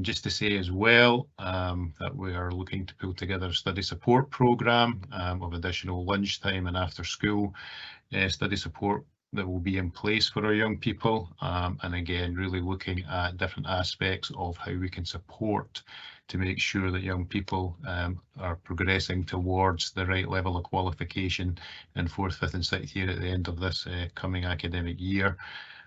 just to say as well that we are looking to pull together a study support programme of additional lunchtime and after school study support that will be in place for our young people, and again really looking at different aspects of how we can support to make sure that young people are progressing towards the right level of qualification in 4th, 5th and 6th year at the end of this coming academic year,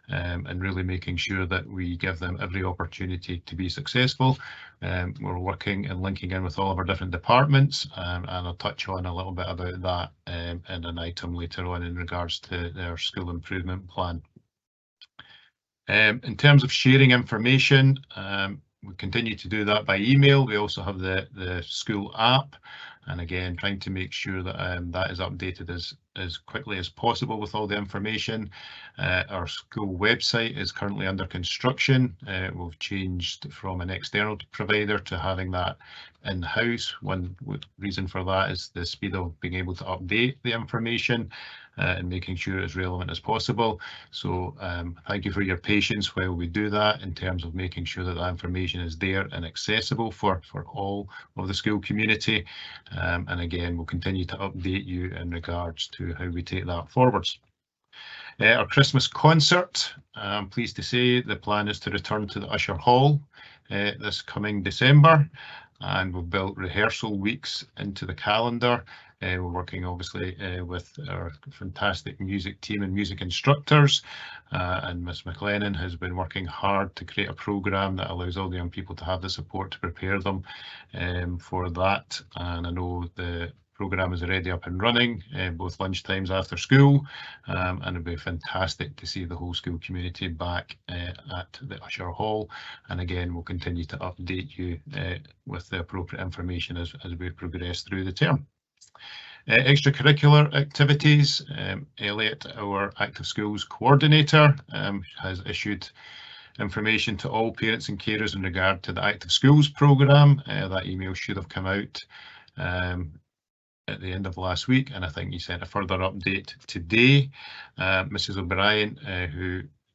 and really making sure that we give them every opportunity to be successful. We're working and linking in with all of our different departments, and I'll touch on a little bit about that in an item later on in regards to their school improvement plan. In terms of sharing information, we continue to do that by email. We also have the school app, and again trying to make sure that that is updated as quickly as possible with all the information. Our school website is currently under construction. We've changed from an external provider to having that in-house. One reason for that is the speed of being able to update the information and making sure it's relevant as possible. So thank you for your patience while we do that in terms of making sure that that information is there and accessible for all of the school community. And again, we'll continue to update you in regards to how we take that forwards. Our Christmas concert, I'm pleased to say the plan is to return to the Usher Hall this coming December, and we've built rehearsal weeks into the calendar. We're working obviously with our fantastic music team and music instructors, and Miss McLennan has been working hard to create a programme that allows all the young people to have the support to prepare them for that. And I know the programme is already up and running, both lunchtimes after school, and it'd be fantastic to see the whole school community back at the Usher Hall. And again, we'll continue to update you with the appropriate information as we progress through the term. Extracurricular activities, Elliot, our Active Schools Coordinator, has issued information to all parents and carers in regard to the Active Schools programme. That email should have come out at the end of last week, and I think he sent a further update today. Mrs. O'Brien,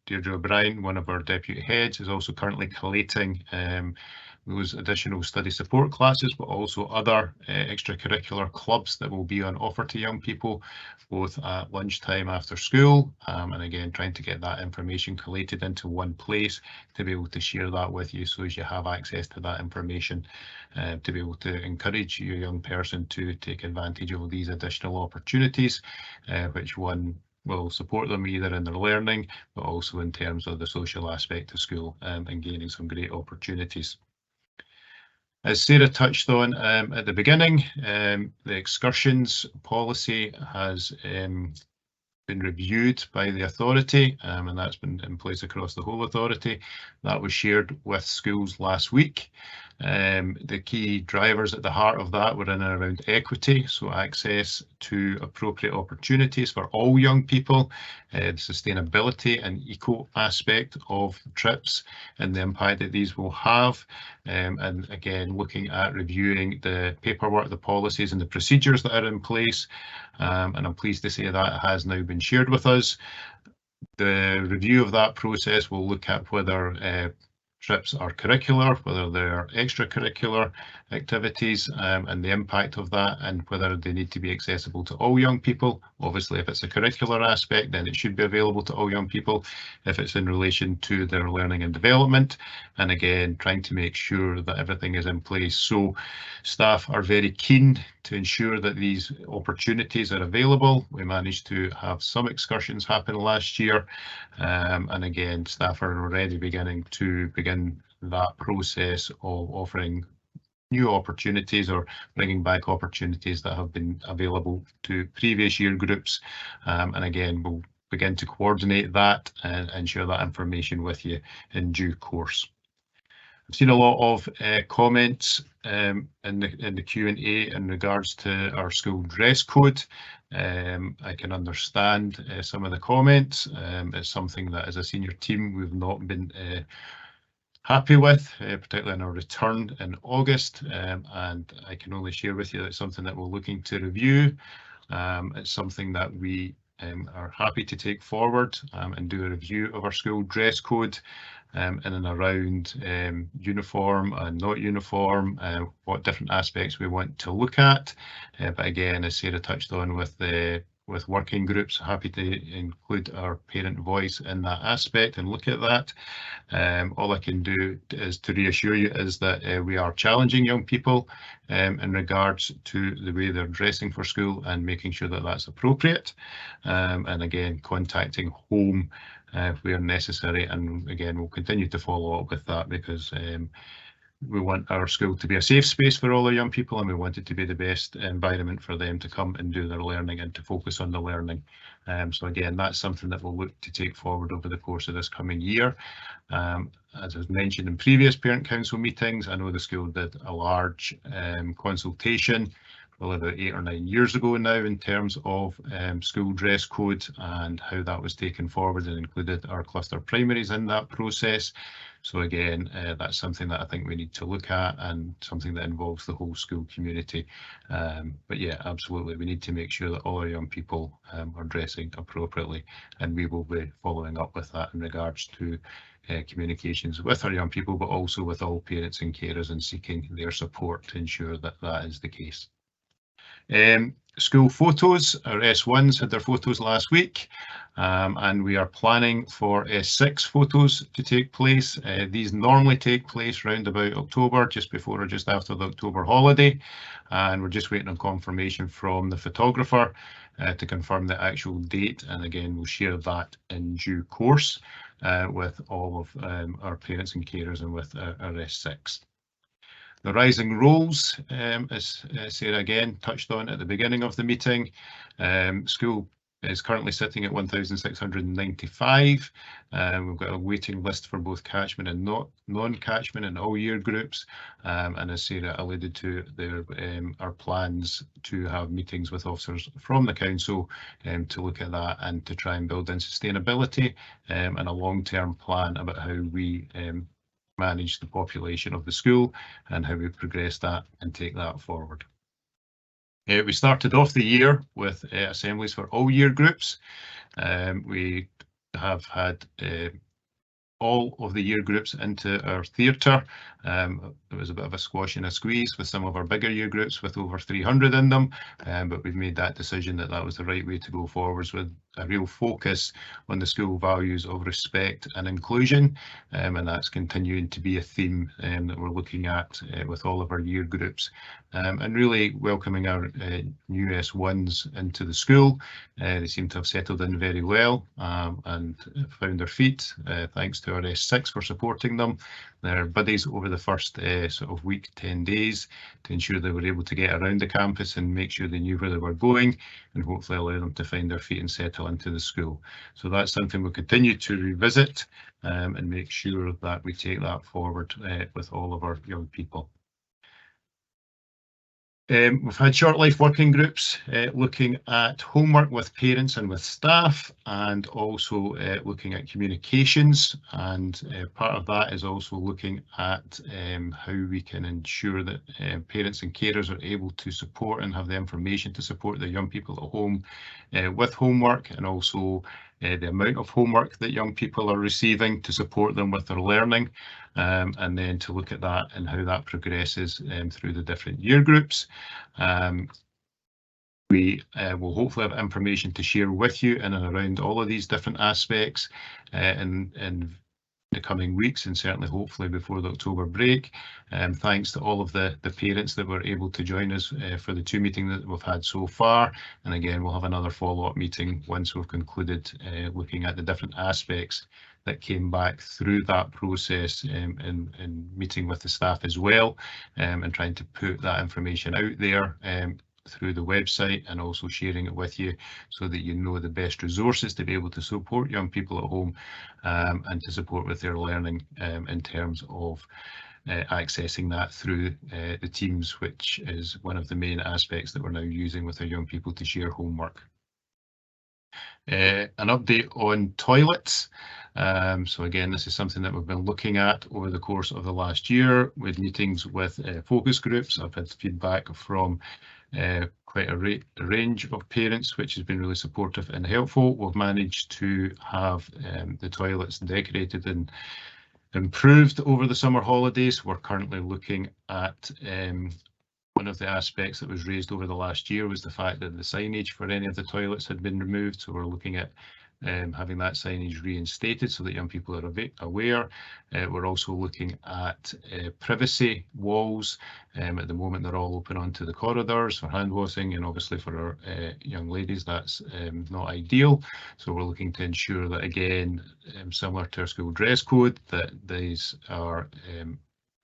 Deirdre O'Brien, one of our deputy heads, is also currently collating those additional study support classes, but also other extracurricular clubs that will be on offer to young people, both at lunchtime after school, and again trying to get that information collated into one place to be able to share that with you, so as you have access to that information, to be able to encourage your young person to take advantage of these additional opportunities, which one will support them either in their learning, but also in terms of the social aspect of school, and gaining some great opportunities. As Sarah touched on at the beginning, the excursions policy has been reviewed by the authority, and that's been in place across the whole authority. That was shared with schools last week. The key drivers at the heart of that were in and around equity, so access to appropriate opportunities for all young people, the sustainability and eco aspect of trips and the impact that these will have, and again looking at reviewing the paperwork, the policies and the procedures that are in place, and I'm pleased to say that has now been shared with us. The review of that process will look at whether trips are curricular, whether they're extracurricular activities, and the impact of that, and whether they need to be accessible to all young people. Obviously, if it's a curricular aspect, then it should be available to all young people if it's in relation to their learning and development, and again trying to make sure that everything is in place. So staff are very keen to ensure that these opportunities are available. We managed to have some excursions happen last year, and again staff are already beginning that process of offering new opportunities or bringing back opportunities that have been available to previous year groups, and again we'll begin to coordinate that and share that information with you in due course. I've seen a lot of comments in the Q&A in regards to our school dress code. I can understand some of the comments. It's something that as a senior team we've not been happy with, particularly in our return in August, and I can only share with you that it's something that we're looking to review. It's something that we are happy to take forward and do a review of our school dress code in and around uniform and not uniform, what different aspects we want to look at. But again, as Sarah touched on with working groups, happy to include our parent voice in that aspect and look at that. All I can do is to reassure you is that we are challenging young people in regards to the way they're dressing for school and making sure that that's appropriate, and again contacting home where necessary, and again we'll continue to follow up with that because we want our school to be a safe space for all our young people, and we want it to be the best environment for them to come and do their learning and to focus on the learning. So again, that's something that we'll look to take forward over the course of this coming year. As I mentioned in previous parent council meetings, I know the school did a large consultation probably about 8 or 9 years ago now in terms of school dress code and how that was taken forward, and included our cluster primaries in that process. So again, that's something that I think we need to look at and something that involves the whole school community. But yeah, absolutely, we need to make sure that all our young people are dressing appropriately, and we will be following up with that in regards to communications with our young people, but also with all parents and carers, and seeking their support to ensure that that is the case. School photos, our S1s had their photos last week, and we are planning for S6 photos to take place. These normally take place around about October, just before or just after the October holiday, and we're just waiting on confirmation from the photographer to confirm the actual date, and again we'll share that in due course with all of our parents and carers and with our S6. The rising roles, as Sarah again touched on at the beginning of the meeting, school is currently sitting at 1,695. We've got a waiting list for both catchment and non-catchment in all year groups. And as Sarah alluded to, there are plans to have meetings with officers from the council to look at that and to try and build in sustainability and a long-term plan about how we manage the population of the school and how we progress that and take that forward. We started off the year with assemblies for all year groups. We have had all of the year groups into our theatre. There was a bit of a squash and a squeeze with some of our bigger year groups with over 300 in them, but we've made that decision that that was the right way to go forwards, with a real focus on the school values of respect and inclusion, and that's continuing to be a theme that we're looking at with all of our year groups, and really welcoming our new S1s into the school. They seem to have settled in very well and found their feet, thanks to our S6 for supporting them. They're buddies over the first sort of week, 10 days, to ensure they were able to get around the campus and make sure they knew where they were going, and hopefully allow them to find their feet and settle into the school. So that's something we'll continue to revisit and make sure that we take that forward with all of our young people. We've had short life working groups looking at homework with parents and with staff, and also looking at communications, and part of that is also looking at how we can ensure that parents and carers are able to support and have the information to support their young people at home with homework, and also the amount of homework that young people are receiving to support them with their learning, and then to look at that and how that progresses through the different year groups. We will hopefully have information to share with you in and around all of these different aspects in the coming weeks, and certainly hopefully before the October break. Thanks to all of the parents that were able to join us for the 2 meetings that we've had so far, and again we'll have another follow-up meeting once we've concluded looking at the different aspects that came back through that process, and meeting with the staff as well, and trying to put that information out there through the website, and also sharing it with you so that you know the best resources to be able to support young people at home, and to support with their learning in terms of accessing that through the Teams, which is one of the main aspects that we're now using with our young people to share homework. An update on toilets. So again, this is something that we've been looking at over the course of the last year with meetings with focus groups. I've had feedback from quite a range of parents, which has been really supportive and helpful. We've managed to have the toilets decorated and improved over the summer holidays. We're currently looking at one of the aspects that was raised over the last year was the fact that the signage for any of the toilets had been removed. So we're looking at having that signage reinstated so that young people are aware. We're also looking at privacy walls. At the moment they're all open onto the corridors for hand washing, and obviously for our young ladies that's not ideal. So we're looking to ensure that, again, similar to our school dress code, that these are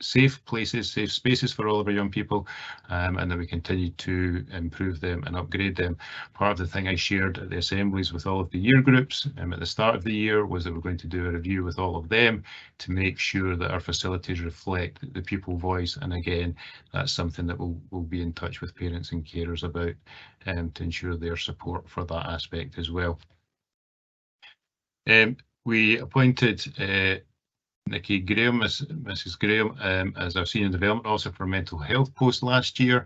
safe places, safe spaces for all of our young people, and that we continue to improve them and upgrade them. Part of the thing I shared at the assemblies with all of the year groups at the start of the year was that we're going to do a review with all of them to make sure that our facilities reflect the pupil voice, and again that's something that we'll be in touch with parents and carers about to ensure their support for that aspect as well. We appointed Nikki Graham, Mrs. Graham, as our Senior Development Officer for Mental Health post last year.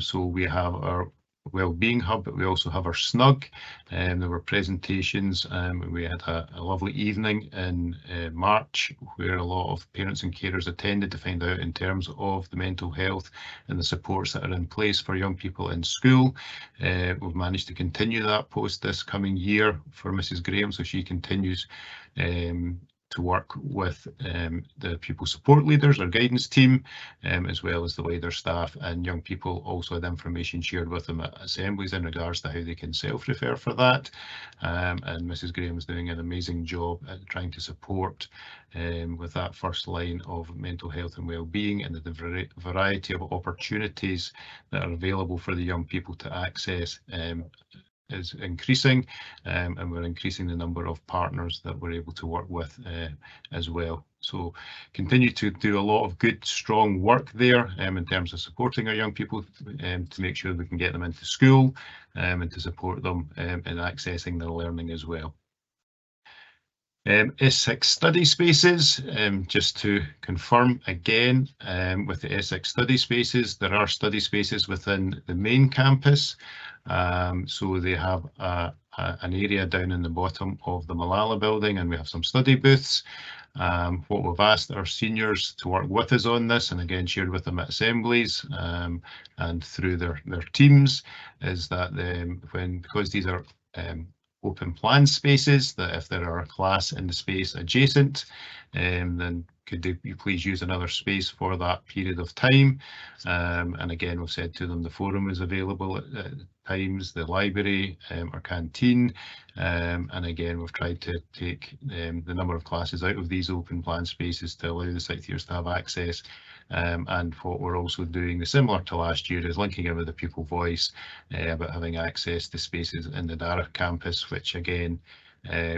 So we have our Wellbeing Hub, but we also have our Snug. There were presentations. We had a lovely evening in March where a lot of parents and carers attended to find out in terms of the mental health and the supports that are in place for young people in school. We've managed to continue that post this coming year for Mrs. Graham, so she continues to work with the pupil support leaders or guidance team, as well as the wider staff, and young people also had information shared with them at assemblies in regards to how they can self-refer for that. And Mrs. Graham is doing an amazing job at trying to support with that first line of mental health and well-being, and the variety of opportunities that are available for the young people to access is increasing, and we're increasing the number of partners that we're able to work with as well. So continue to do a lot of good, strong work there in terms of supporting our young people to make sure we can get them into school and to support them in accessing their learning as well. S6 study spaces, just to confirm again, with the S6 study spaces, there are study spaces within the main campus. So they have an area down in the bottom of the Malala building, and we have some study booths. What we've asked our seniors to work with us on this, and again shared with them at assemblies and through their teams, is that because these are open plan spaces, that if there are a class in the space adjacent, then could you please use another space for that period of time. And again, we've said to them the forum is available at times, the library, our canteen, and again we've tried to take the number of classes out of these open plan spaces to allow the sixth years to have access. And what we're also doing, similar to last year, is linking in with the pupil voice about having access to spaces in the Dara campus, which again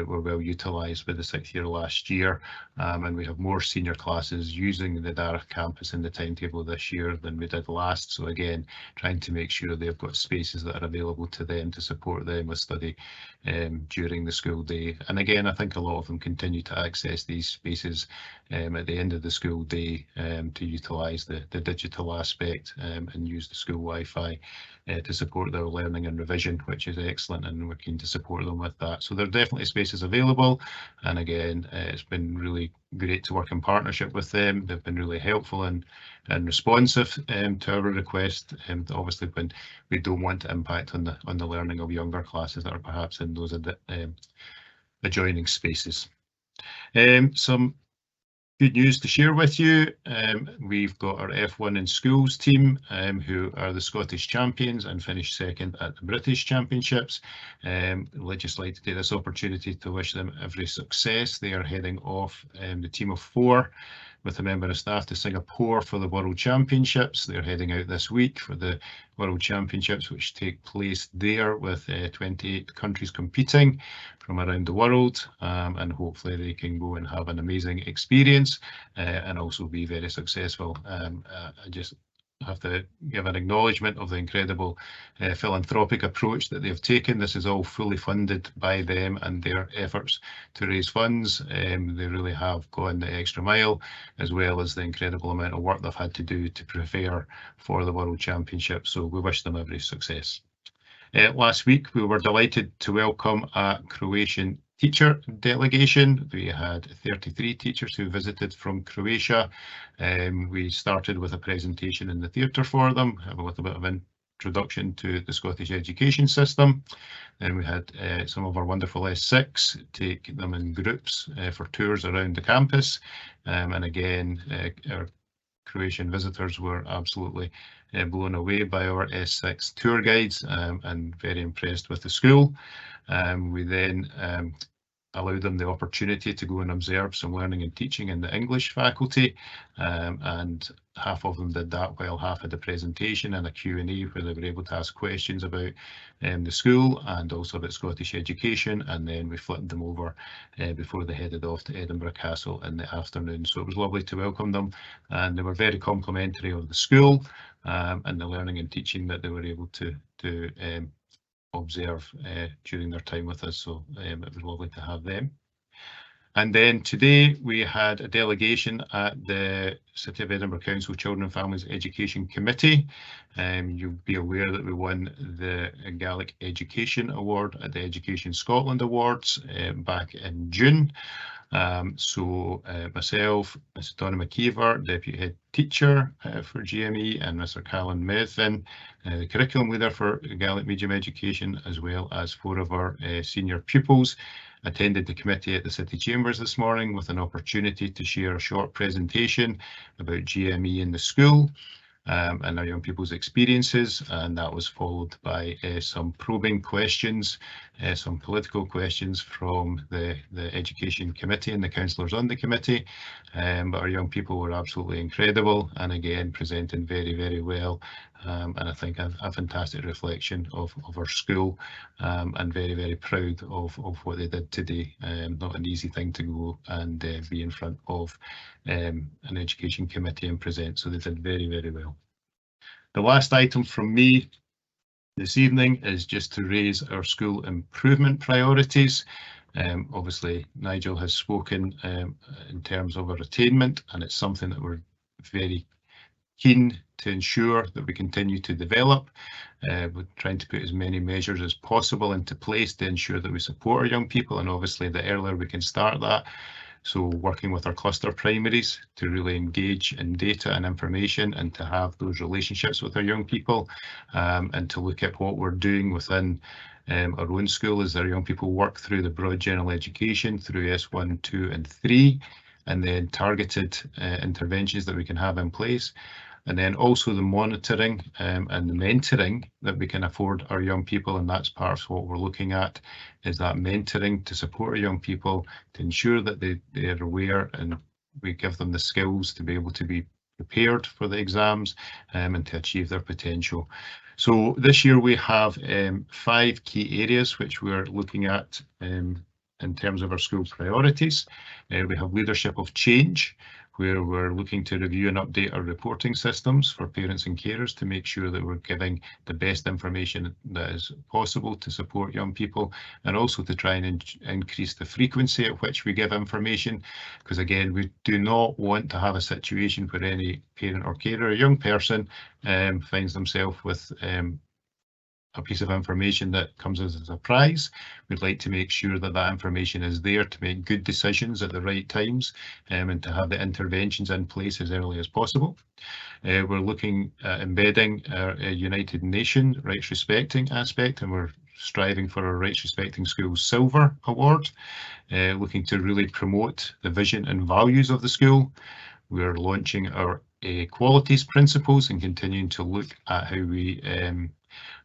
were well utilised by the sixth year last year, and we have more senior classes using the Dara campus in the timetable this year than we did last. So again, trying to make sure they've got spaces that are available to them to support them with study during the school day. And again, I think a lot of them continue to access these spaces at the end of the school day to utilise the digital aspect and use the school Wi-Fi to support their learning and revision, which is excellent, and we're keen to support them with that. So there are definitely spaces available, and again, it's been really great to work in partnership with them. They've been really helpful and responsive to our request, obviously when we don't want to impact on the learning of younger classes that are perhaps in those adjoining spaces. Some good news to share with you. We've got our F1 in schools team who are the Scottish champions and finished second at the British Championships. I'd just like to take this opportunity to wish them every success. They are heading off the team of 4 with a member of staff to Singapore for the World Championships. They're heading out this week for the World Championships, which take place there with 28 countries competing from around the world, and hopefully they can go and have an amazing experience and also be very successful. I just have to give an acknowledgement of the incredible philanthropic approach that they've taken. This is all fully funded by them and their efforts to raise funds. They really have gone the extra mile, as well as the incredible amount of work they've had to do to prepare for the World Championship. So we wish them every success. Last week we were delighted to welcome a Croatian teacher delegation. We had 33 teachers who visited from Croatia. We started with a presentation in the theatre for them, have a little bit of introduction to the Scottish education system. Then we had some of our wonderful S6 take them in groups for tours around the campus. And again, our Croatian visitors were absolutely blown away by our S6 tour guides and very impressed with the school. We then allowed them the opportunity to go and observe some learning and teaching in the English faculty, and half of them did that while half had a presentation and a Q&A where they were able to ask questions about the school and also about Scottish education, and then we flipped them over before they headed off to Edinburgh Castle in the afternoon. So it was lovely to welcome them, and they were very complimentary of the school and the learning and teaching that they were able to observe during their time with us. So it was lovely to have them. And then today we had a delegation at the City of Edinburgh Council Children and Families Education Committee. You'll be aware that we won the Gaelic Education Award at the Education Scotland Awards back in June. So myself, Mrs Donna McKeever, Deputy Head Teacher for GME, and Mr Callan Methvin, the Curriculum Leader for Gaelic Medium Education, as well as 4 of our senior pupils, attended the committee at the City Chambers this morning with an opportunity to share a short presentation about GME in the school and our young people's experiences, and that was followed by some probing questions, some political questions from the Education Committee and the councillors on the committee, but our young people were absolutely incredible and again presenting very, very well, and I think a fantastic reflection of our school, and very, very proud of what they did today. Not an easy thing to go and be in front of an Education Committee and present, so they did very, very well. The last item from me this evening is just to raise our school improvement priorities. Obviously, Nigel has spoken in terms of our attainment, and it's something that we're very keen to ensure that we continue to develop. We're trying to put as many measures as possible into place to ensure that we support our young people, and obviously the earlier we can start that. So working with our cluster primaries to really engage in data and information and to have those relationships with our young people, and to look at what we're doing within our own school as our young people work through the broad general education through S1, 2 and 3, and then targeted interventions that we can have in place. And then also the monitoring and the mentoring that we can afford our young people, and that's part of what we're looking at, is that mentoring to support our young people to ensure that they are aware and we give them the skills to be able to be prepared for the exams and to achieve their potential. So this year we have 5 key areas which we're looking at in terms of our school priorities. We have leadership of change, where we're looking to review and update our reporting systems for parents and carers to make sure that we're giving the best information that is possible to support young people, and also to try and increase the frequency at which we give information, because again, we do not want to have a situation where any parent or carer or young person finds themselves with a piece of information that comes as a surprise. We'd like to make sure that that information is there to make good decisions at the right times, and to have the interventions in place as early as possible. We're looking at embedding a United Nations rights respecting aspect, and we're striving for our Rights Respecting Schools Silver Award, looking to really promote the vision and values of the school. We're launching our qualities principles and continuing to look at how we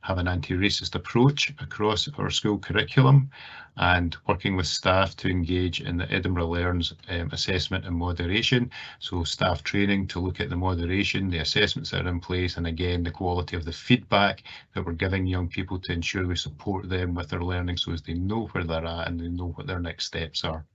have an anti-racist approach across our school curriculum, and working with staff to engage in the Edinburgh Learns assessment and moderation. So staff training to look at the moderation, the assessments that are in place, and again the quality of the feedback that we're giving young people to ensure we support them with their learning so as they know where they're at and they know what their next steps are.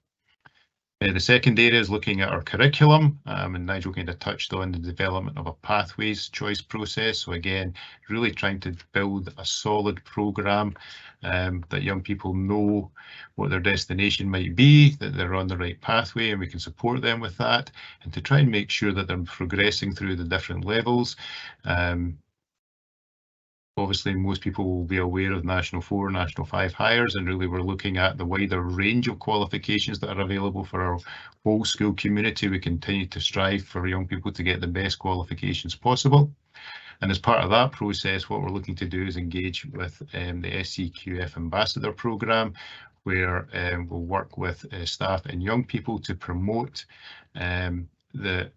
The second area is looking at our curriculum, and Nigel kind of touched on the development of a pathways choice process. So again, really trying to build a solid programme that young people know what their destination might be, that they're on the right pathway, and we can support them with that, and to try and make sure that they're progressing through the different levels. Obviously, most people will be aware of National 4, National 5 hires, and really we're looking at the wider range of qualifications that are available for our whole school community. We continue to strive for young people to get the best qualifications possible. And as part of that process, what we're looking to do is engage with the SCQF Ambassador Programme, where we'll work with staff and young people to promote the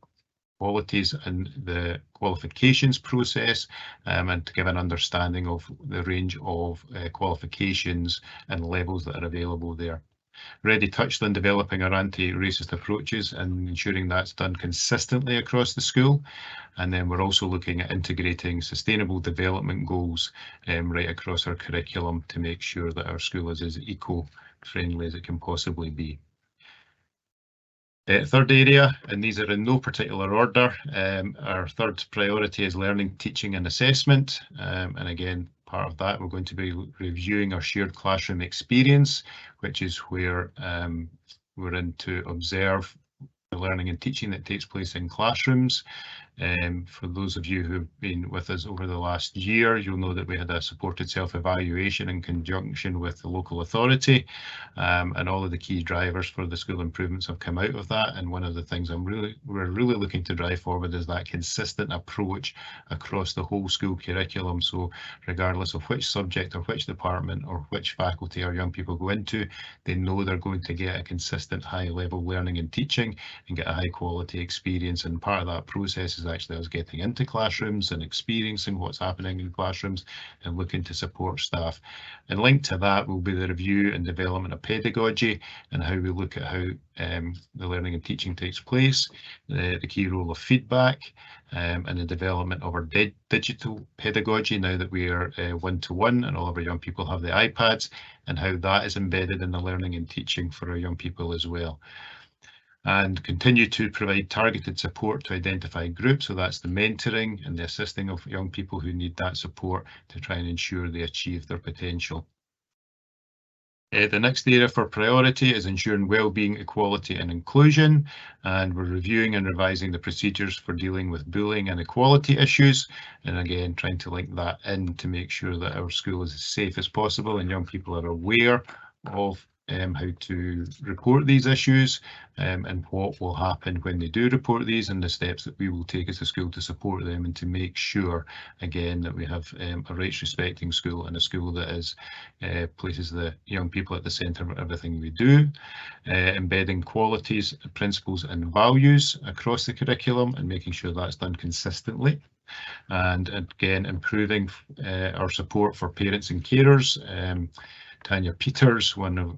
qualities and the qualifications process, and to give an understanding of the range of qualifications and levels that are available there. Already touched on developing our anti-racist approaches and ensuring that's done consistently across the school. And then we're also looking at integrating sustainable development goals right across our curriculum to make sure that our school is as eco-friendly as it can possibly be. Third area, and these are in no particular order, our third priority is learning, teaching and assessment, and again part of that we're going to be reviewing our shared classroom experience, which is where we're in to observe the learning and teaching that takes place in classrooms, For those of you who've been with us over the last year, you'll know that we had a supported self-evaluation in conjunction with the local authority, and all of the key drivers for the school improvements have come out of that. And one of the things we're really looking to drive forward is that consistent approach across the whole school curriculum. So regardless of which subject or which department or which faculty our young people go into, they know they're going to get a consistent high level learning and teaching and get a high quality experience. And part of that process is actually us getting into classrooms and experiencing what's happening in classrooms and looking to support staff. And linked to that will be the review and development of pedagogy and how we look at how the learning and teaching takes place, the key role of feedback, and the development of our digital pedagogy now that we are one-to-one and all of our young people have the iPads, and how that is embedded in the learning and teaching for our young people as well. And continue to provide targeted support to identify groups, so that's the mentoring and the assisting of young people who need that support to try and ensure they achieve their potential. The next area for priority is ensuring wellbeing, equality and inclusion, and we're reviewing and revising the procedures for dealing with bullying and equality issues, and again trying to link that in to make sure that our school is as safe as possible and young people are aware of how to report these issues, and what will happen when they do report these, and the steps that we will take as a school to support them and to make sure again that we have a rights respecting school and a school that is places the young people at the centre of everything we do, embedding qualities, principles and values across the curriculum and making sure that's done consistently. And again, improving our support for parents and carers. Tanya Peters, one of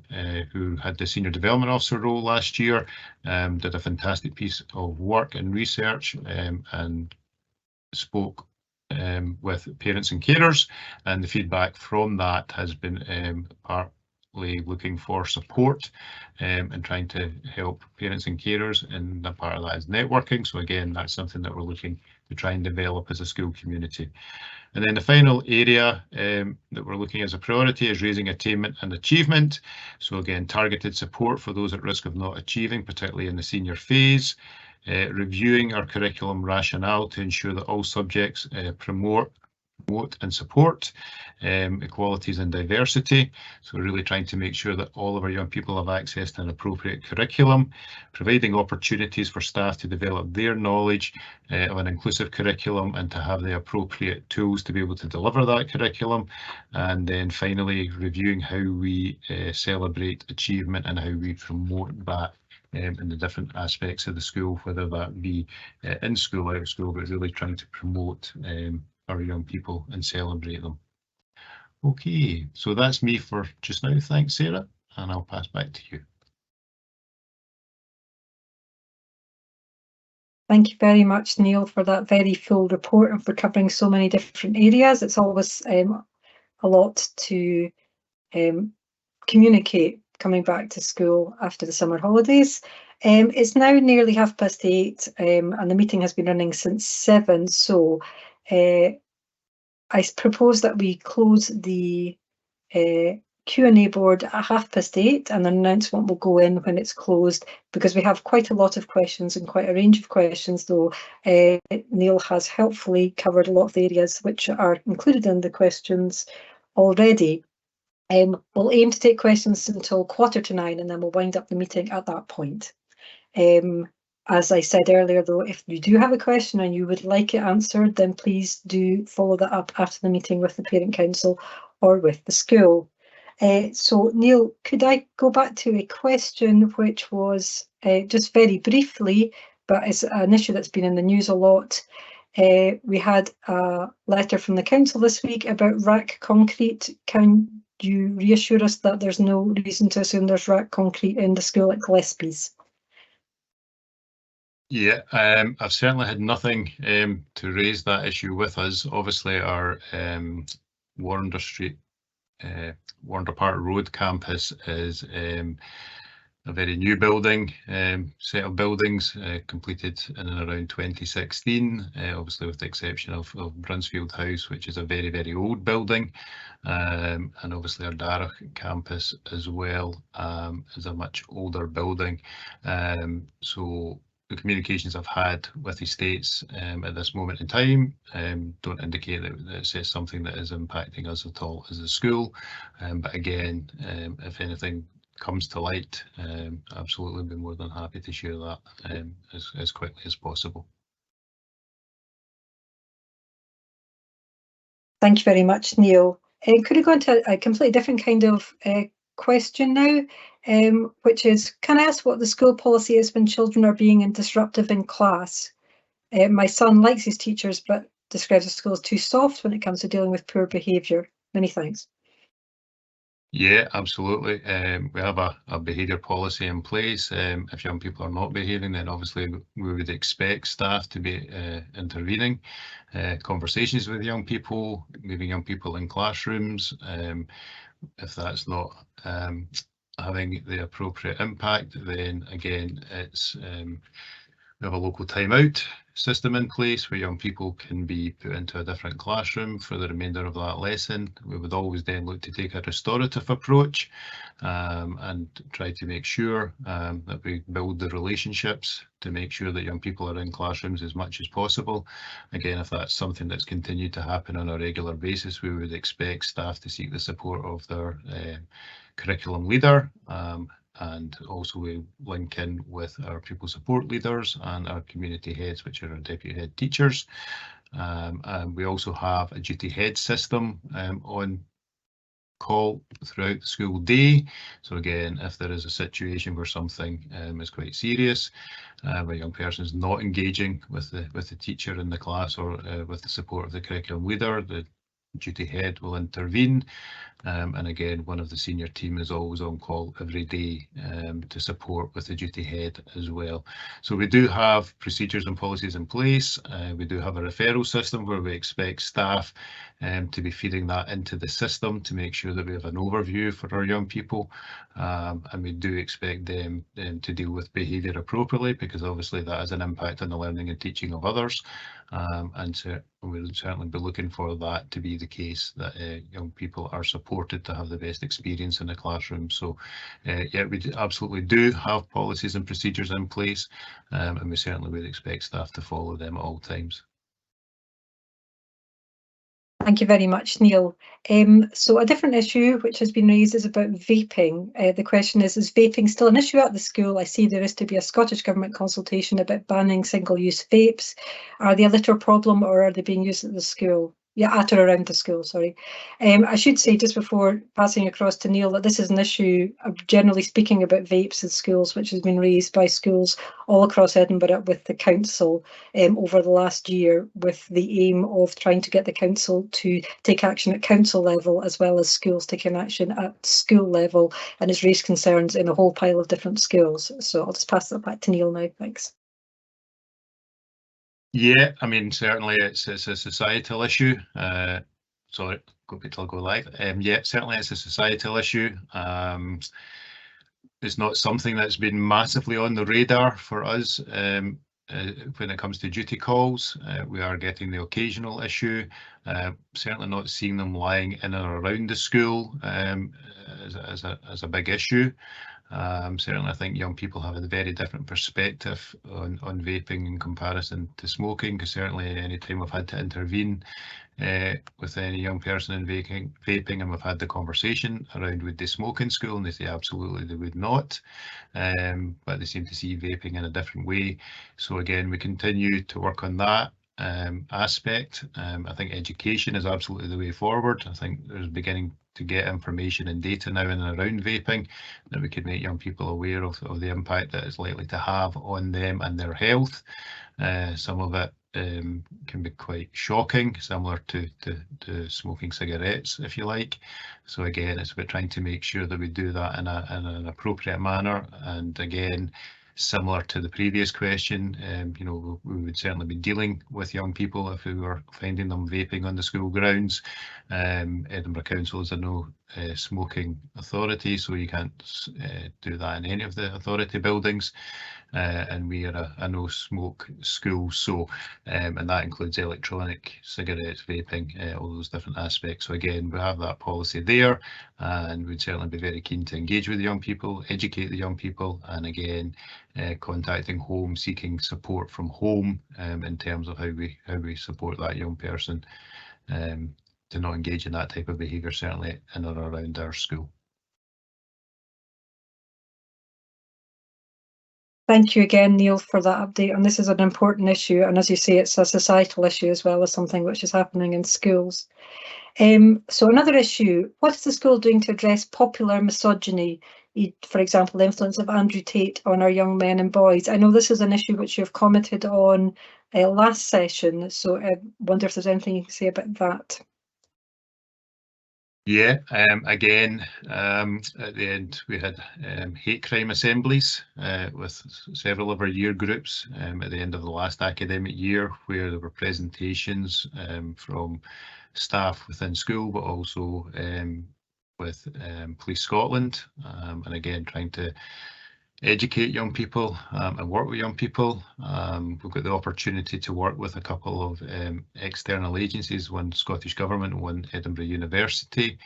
who had the Senior Development Officer role last year, did a fantastic piece of work and research and spoke with parents and carers, and the feedback from that has been partly looking for support and trying to help parents and carers, and a part of that is networking. So again, that's something that we're looking to try and develop as a school community. And then the final area that we're looking as a priority is raising attainment and achievement. So again, targeted support for those at risk of not achieving, particularly in the senior phase. Reviewing our curriculum rationale to ensure that all subjects promote and support equalities and diversity. So we're really trying to make sure that all of our young people have access to an appropriate curriculum, providing opportunities for staff to develop their knowledge of an inclusive curriculum and to have the appropriate tools to be able to deliver that curriculum. And then finally, reviewing how we celebrate achievement and how we promote that in the different aspects of the school, whether that be in school, out of school, but really trying to promote our young people and celebrate them. Okay, so that's me for just now. Thanks, Sarah, and I'll pass back to you. Thank you very much, Neil, for that very full report and for covering so many different areas. It's always a lot to communicate coming back to school after the summer holidays. It's now nearly 8:30 and the meeting has been running since 7, so I propose that we close the Q&A board at 8:30 and an announcement will go in when it's closed, because we have quite a lot of questions and quite a range of questions, though Neil has helpfully covered a lot of the areas which are included in the questions already. We'll aim to take questions until 9:15 and then we'll wind up the meeting at that point. As I said earlier, though, if you do have a question and you would like it answered, then please do follow that up after the meeting with the Parent Council or with the school. So Neil, could I go back to a question which was just very briefly, but it's an issue that's been in the news a lot. We had a letter from the council this week about rack concrete. Can you reassure us that there's no reason to assume there's rack concrete in the school at Gillespie's? Yeah, I've certainly had nothing to raise that issue with us. Obviously, our Warrender Street, Warrender Park Road campus is a very new building, set of buildings completed in and around 2016, obviously with the exception of Brunsfield House, which is a very, very old building, and obviously our Darragh campus as well is a much older building. So the communications I've had with the states at this moment in time don't indicate that it's something that is impacting us at all as a school. But again, if anything comes to light, absolutely be more than happy to share that as quickly as possible. Thank you very much, Neil. Could we go into a completely different kind of question now, which is, can I ask what the school policy is when children are being disruptive in class? My son likes his teachers, but describes the school as too soft when it comes to dealing with poor behaviour. Many thanks. Yeah, absolutely. We have a behaviour policy in place. If young people are not behaving, then obviously we would expect staff to be intervening. Conversations with young people, moving young people in classrooms. If that's not having the appropriate impact, then again, it's we have a local timeout system in place where young people can be put into a different classroom for the remainder of that lesson. We would always then look to take a restorative approach and try to make sure that we build the relationships to make sure that young people are in classrooms as much as possible. Again, if that's something that's continued to happen on a regular basis, we would expect staff to seek the support of their curriculum leader. And also we link in with our pupil support leaders and our community heads, which are our deputy head teachers. And we also have a duty head system on call throughout the school day. So again, if there is a situation where something is quite serious, where a young person is not engaging with the teacher in the class or with the support of the curriculum leader, the duty head will intervene. And again, one of the senior team is always on call every day to support with the duty head as well. So we do have procedures and policies in place. We do have a referral system where we expect staff to be feeding that into the system to make sure that we have an overview for our young people. And we do expect them to deal with behaviour appropriately, because obviously that has an impact on the learning and teaching of others. And so we'll certainly be looking for that to be the case, that young people are supported to have the best experience in the classroom. So yeah, we absolutely do have policies and procedures in place, and we certainly would expect staff to follow them at all times. Thank you very much, Neil. So a different issue which has been raised is about vaping. The question is vaping still an issue at the school? I see there is to be a Scottish Government consultation about banning single-use vapes. Are they a litter problem, or are they being used at the school? Yeah, at or around the school, sorry. I should say, just before passing across to Neil, that this is an issue, generally speaking, about vapes in schools, which has been raised by schools all across Edinburgh with the council over the last year, with the aim of trying to get the council to take action at council level, as well as schools taking action at school level, and has raised concerns in a whole pile of different schools. So I'll just pass that back to Neil now, thanks. Yeah, I mean, certainly it's a societal issue. Sorry, I'll go live. Yeah, certainly it's a societal issue. It's not something that's been massively on the radar for us when it comes to duty calls. We are getting the occasional issue, certainly not seeing them lying in and around the school as a big issue. Certainly, I think young people have a very different perspective on vaping in comparison to smoking, because certainly any time we've had to intervene with any young person in vaping, and we've had the conversation around would they smoke in school, and they say absolutely they would not, but they seem to see vaping in a different way. So again, we continue to work on that aspect. I think education is absolutely the way forward. I think there's beginning to get information and data now in and around vaping that we could make young people aware of the impact that it's likely to have on them and their health. Some of it can be quite shocking, similar to smoking cigarettes, if you like. So again, it's about trying to make sure that we do that in an appropriate manner. And again, similar to the previous question, you know, we would certainly be dealing with young people if we were finding them vaping on the school grounds. Edinburgh Council, as I know, smoking authority, so you can't do that in any of the authority buildings. And we are a no smoke school, so and that includes electronic, cigarettes, vaping, all those different aspects. So again, we have that policy there, and we'd certainly be very keen to engage with the young people, educate the young people, and again contacting home, seeking support from home in terms of how we support that young person to not engage in that type of behaviour, certainly in or around our school. Thank you again, Neil, for that update. And this is an important issue. And as you say, it's a societal issue as well as something which is happening in schools. So another issue, what is the school doing to address popular misogyny? For example, the influence of Andrew Tate on our young men and boys. I know this is an issue which you've commented on last session, so I wonder if there's anything you can say about that. Yeah, again, at the end we had hate crime assemblies with several of our year groups at the end of the last academic year, where there were presentations from staff within school, but also with Police Scotland, and again trying to educate young people and work with young people. We've got the opportunity to work with a couple of external agencies, one Scottish Government, one Edinburgh University,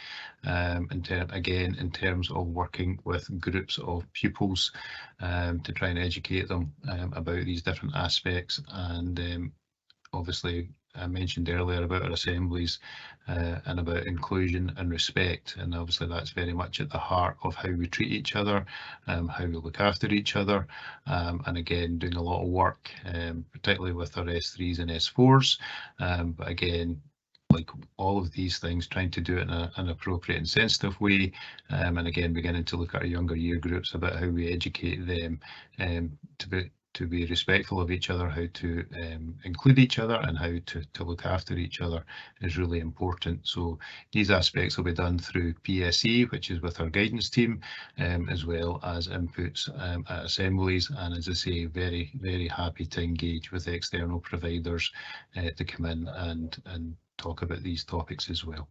in terms of working with groups of pupils to try and educate them about these different aspects. And obviously I mentioned earlier about our assemblies and about inclusion and respect, and obviously that's very much at the heart of how we treat each other, how we look after each other, and again doing a lot of work, particularly with our S3s and S4s, but again, like all of these things, trying to do it in an appropriate and sensitive way, and again beginning to look at our younger year groups about how we educate them to be respectful of each other, how to include each other, and how to look after each other is really important. So these aspects will be done through PSE, which is with our guidance team, as well as inputs at assemblies, and as I say, very, very happy to engage with external providers to come in and talk about these topics as well.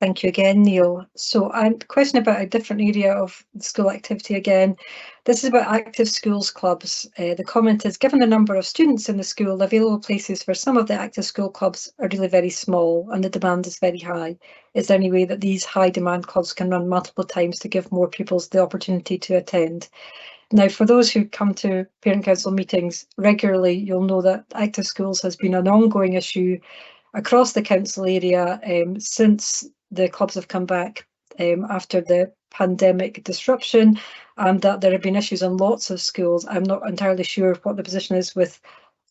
Thank you again, Neil. So a question about a different area of school activity again. This is about active schools clubs. The comment is, given the number of students in the school, the available places for some of the active school clubs are really very small and the demand is very high. Is there any way that these high demand clubs can run multiple times to give more pupils the opportunity to attend? Now, for those who come to Parent Council meetings regularly, you'll know that active schools has been an ongoing issue across the council area since the clubs have come back after the pandemic disruption, and that there have been issues in lots of schools. I'm not entirely sure what the position is with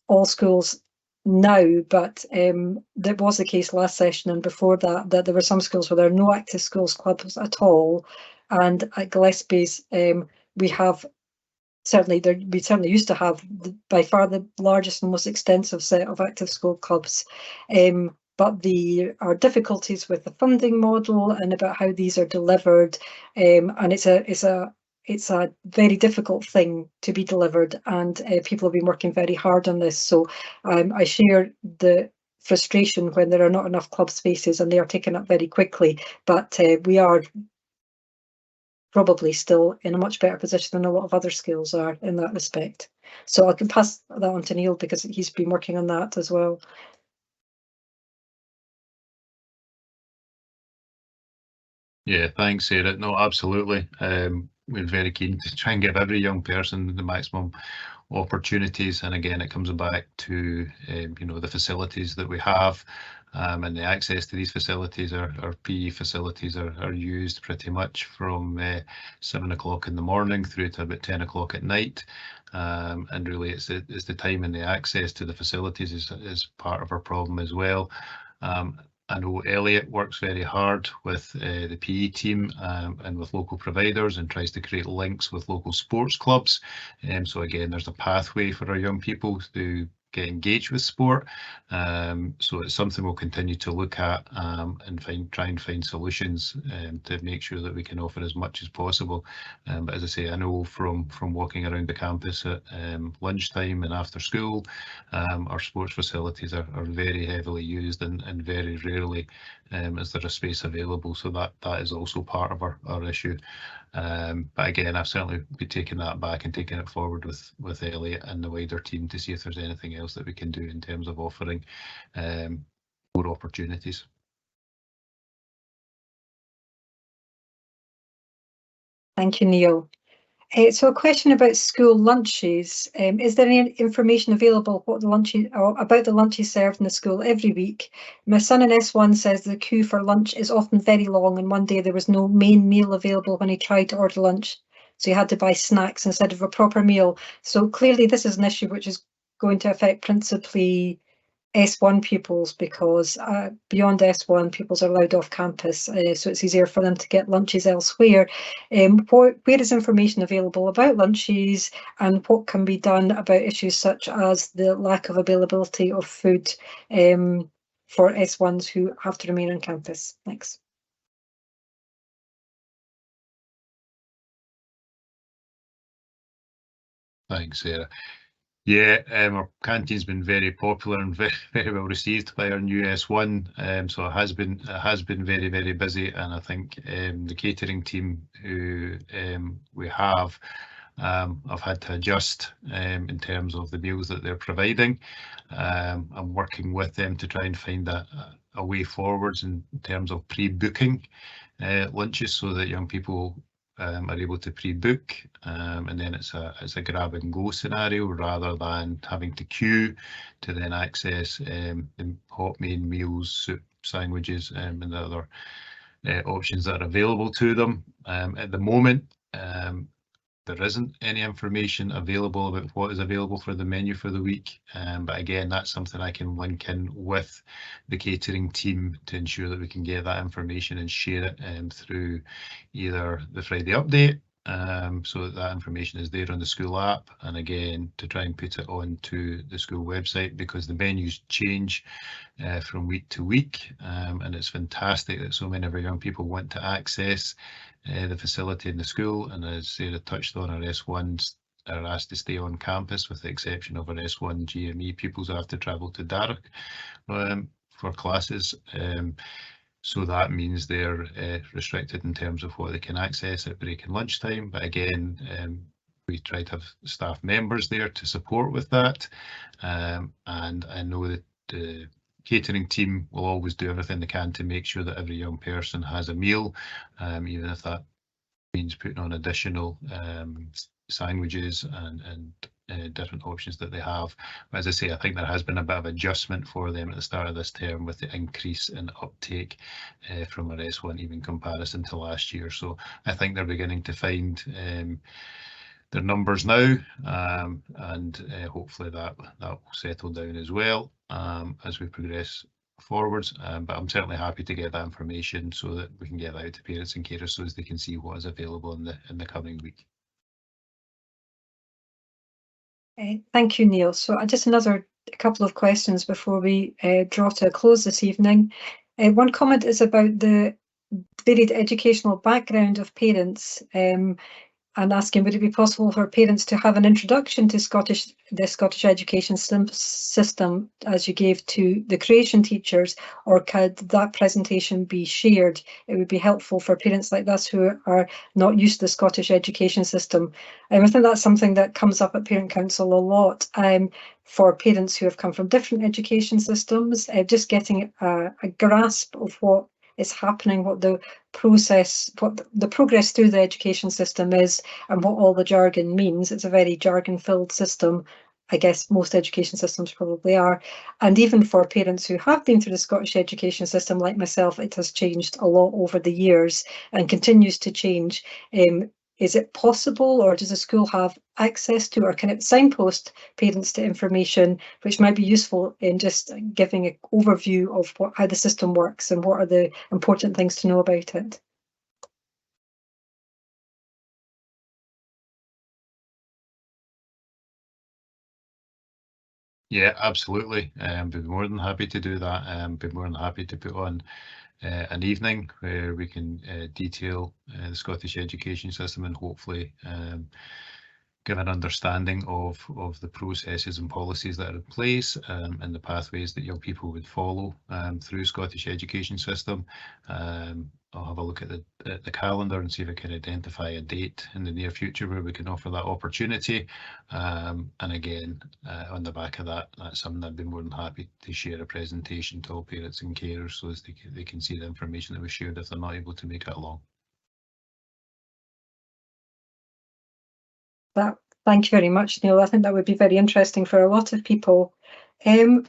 all schools now, but that was the case last session and before that, that there were some schools where there are no active schools clubs at all. And at Gillespie's, we certainly used to have by far the largest and most extensive set of active school clubs, but there are difficulties with the funding model and about how these are delivered, and it's a very difficult thing to be delivered, and people have been working very hard on this. So I share the frustration when there are not enough club spaces and they are taken up very quickly, but we are probably still in a much better position than a lot of other schools are in that respect. So I can pass that on to Neil because he's been working on that as well. Yeah, thanks, Sarah. No, absolutely. We're very keen to try and give every young person the maximum opportunities, and again it comes back to the facilities that we have, and the access to these facilities. Our PE facilities are used pretty much from 7 o'clock in the morning through to about 10 o'clock at night, and really it's the time and the access to the facilities is part of our problem as well. I know Elliot works very hard with the PE team and with local providers and tries to create links with local sports clubs. So again, there's a pathway for our young people to get engaged with sport. So it's something we'll continue to look at and try and find solutions to make sure that we can offer as much as possible. But as I say, I know from walking around the campus at lunchtime and after school, our sports facilities are very heavily used, and very rarely is there a space available. So that is also part of our issue. But again, I've certainly been taking that back and taking it forward with Elliot and the wider team to see if there's anything else that we can do in terms of offering more opportunities. Thank you, Neil. So a question about school lunches. Is there any information available what the lunches or about the lunches served in the school every week? My son in S1 says the queue for lunch is often very long, and one day there was no main meal available when he tried to order lunch, so he had to buy snacks instead of a proper meal. So clearly this is an issue which is going to affect principally S1 pupils, because beyond S1 pupils are allowed off campus, so it's easier for them to get lunches elsewhere. Where is information available about lunches, and what can be done about issues such as the lack of availability of food for S1s who have to remain on campus? Thanks. Thanks, Sarah. Yeah, our canteen's been very popular and very well received by our new S1. So it has been very, very busy, and I think the catering team who we have had to adjust in terms of the meals that they're providing. I'm working with them to try and find a way forwards in terms of pre-booking lunches, so that young people are able to pre-book, and then it's a grab and go scenario rather than having to queue to then access the hot main meals, soup, sandwiches, and the other options that are available to them. At the moment, there isn't any information available about what is available for the menu for the week, but again, that's something I can link in with the catering team to ensure that we can get that information and share it through either the Friday update, so that information is there on the school app, and again to try and put it onto the school website, because the menus change from week to week, and it's fantastic that so many of our young people want to access the facility in the school. And as Sarah touched on, our S1s are asked to stay on campus, with the exception of our S1 GME pupils who have to travel to Darroch for classes. So that means they're restricted in terms of what they can access at break and lunchtime. But again, we try to have staff members there to support with that. And I know that the catering team will always do everything they can to make sure that every young person has a meal, even if that means putting on additional sandwiches and different options that they have. But as I say, I think there has been a bit of adjustment for them at the start of this term with the increase in uptake from our S1 even comparison to last year. So I think they're beginning to find their numbers now, and hopefully that will settle down as well as we progress forwards. But I'm certainly happy to get that information so that we can get that out to parents and carers so as they can see what is available in the coming week. Thank you, Neil. So just a couple of questions before we draw to a close this evening. One comment is about the varied educational background of parents, and asking, would it be possible for parents to have an introduction to the Scottish education system as you gave to the creation teachers, or could that presentation be shared? It would be helpful for parents like us who are not used to the Scottish education system. I think that's something that comes up at Parent Council a lot, for parents who have come from different education systems, just getting a grasp of what is happening, what the process, what the progress through the education system is, and what all the jargon means. It's a very jargon-filled system. I guess most education systems probably are. And even for parents who have been through the Scottish education system, like myself, it has changed a lot over the years and continues to change. Is it possible, or does the school have access to, or can it signpost parents to information which might be useful in just giving an overview of how the system works and what are the important things to know about it? Yeah, absolutely. Be more than happy to do that. Be more than happy to put on an evening where we can detail the Scottish education system and hopefully give an understanding of the processes and policies that are in place and the pathways that young people would follow through Scottish education system. I'll have a look at the calendar and see if I can identify a date in the near future where we can offer that opportunity. And again, on the back of that, that's something I'd be more than happy to share a presentation to all parents and carers so as they can see the information that was shared if they're not able to make it along. Thank you very much, Neil. I think that would be very interesting for a lot of people. Can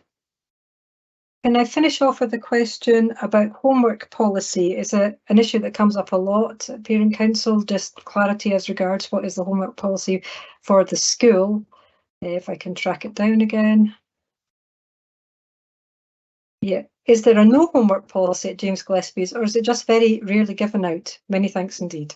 I finish off with a question about homework policy? Is it an issue that comes up a lot at Parent Council? Just clarity as regards what is the homework policy for the school? If I can track it down again. Yeah, is there a no homework policy at James Gillespie's, or is it just very rarely given out? Many thanks indeed.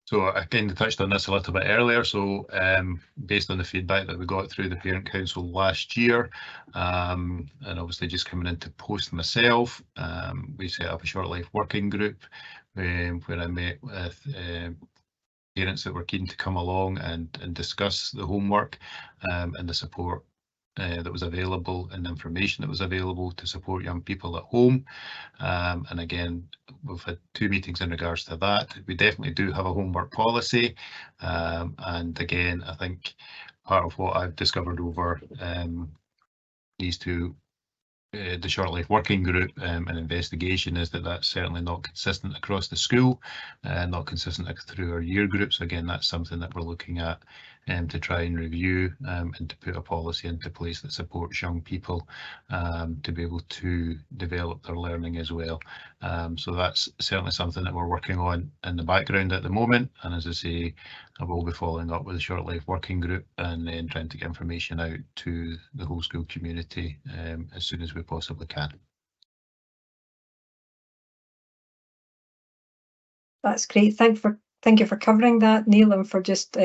So I kind of touched on this a little bit earlier. So based on the feedback that we got through the Parent Council last year, and obviously just coming into post myself, we set up a short life working group where I met with parents that were keen to come along and discuss the homework and the support that was available and the information that was available to support young people at home. And again, we've had 2 meetings in regards to that. We definitely do have a homework policy. And again, I think part of what I've discovered over these 2 the short life working group and investigation is that that's certainly not consistent across the school, not consistent through our year groups. Again, that's something that we're looking at to try and review and to put a policy into place that supports young people to be able to develop their learning as well. So that's certainly something that we're working on in the background at the moment. And as I say, I will be following up with the short life working group and then trying to get information out to the whole school community as soon as we possibly can. That's great. Thank you for covering that, Neil, and for just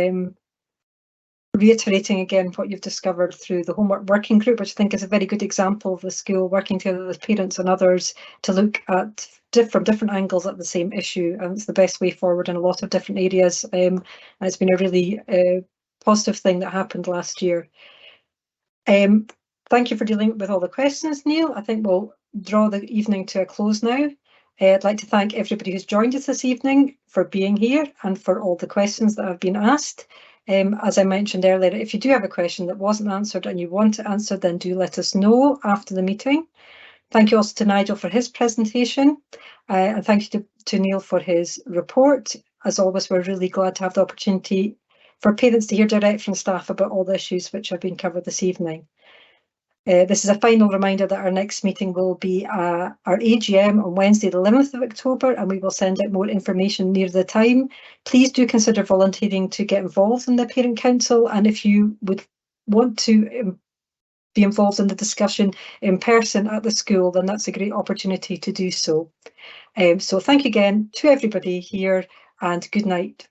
reiterating again what you've discovered through the homework working group, which I think is a very good example of the school working together with parents and others to look at from different angles at the same issue, and it's the best way forward in a lot of different areas. And it's been a really positive thing that happened last year. Thank you for dealing with all the questions, Neil. I think we'll draw the evening to a close now. I'd like to thank everybody who's joined us this evening for being here and for all the questions that have been asked. As I mentioned earlier, if you do have a question that wasn't answered and you want to answer, then do let us know after the meeting. Thank you also to Nigel for his presentation, and thank you to Neil for his report. As always, we're really glad to have the opportunity for parents to hear direct from staff about all the issues which have been covered this evening. This is a final reminder that our next meeting will be our AGM on Wednesday the 11th of October, and we will send out more information near the time. Please do consider volunteering to get involved in the Parent Council, and if you would want to be involved in the discussion in person at the school, then that's a great opportunity to do so. So thank you again to everybody here, and good night.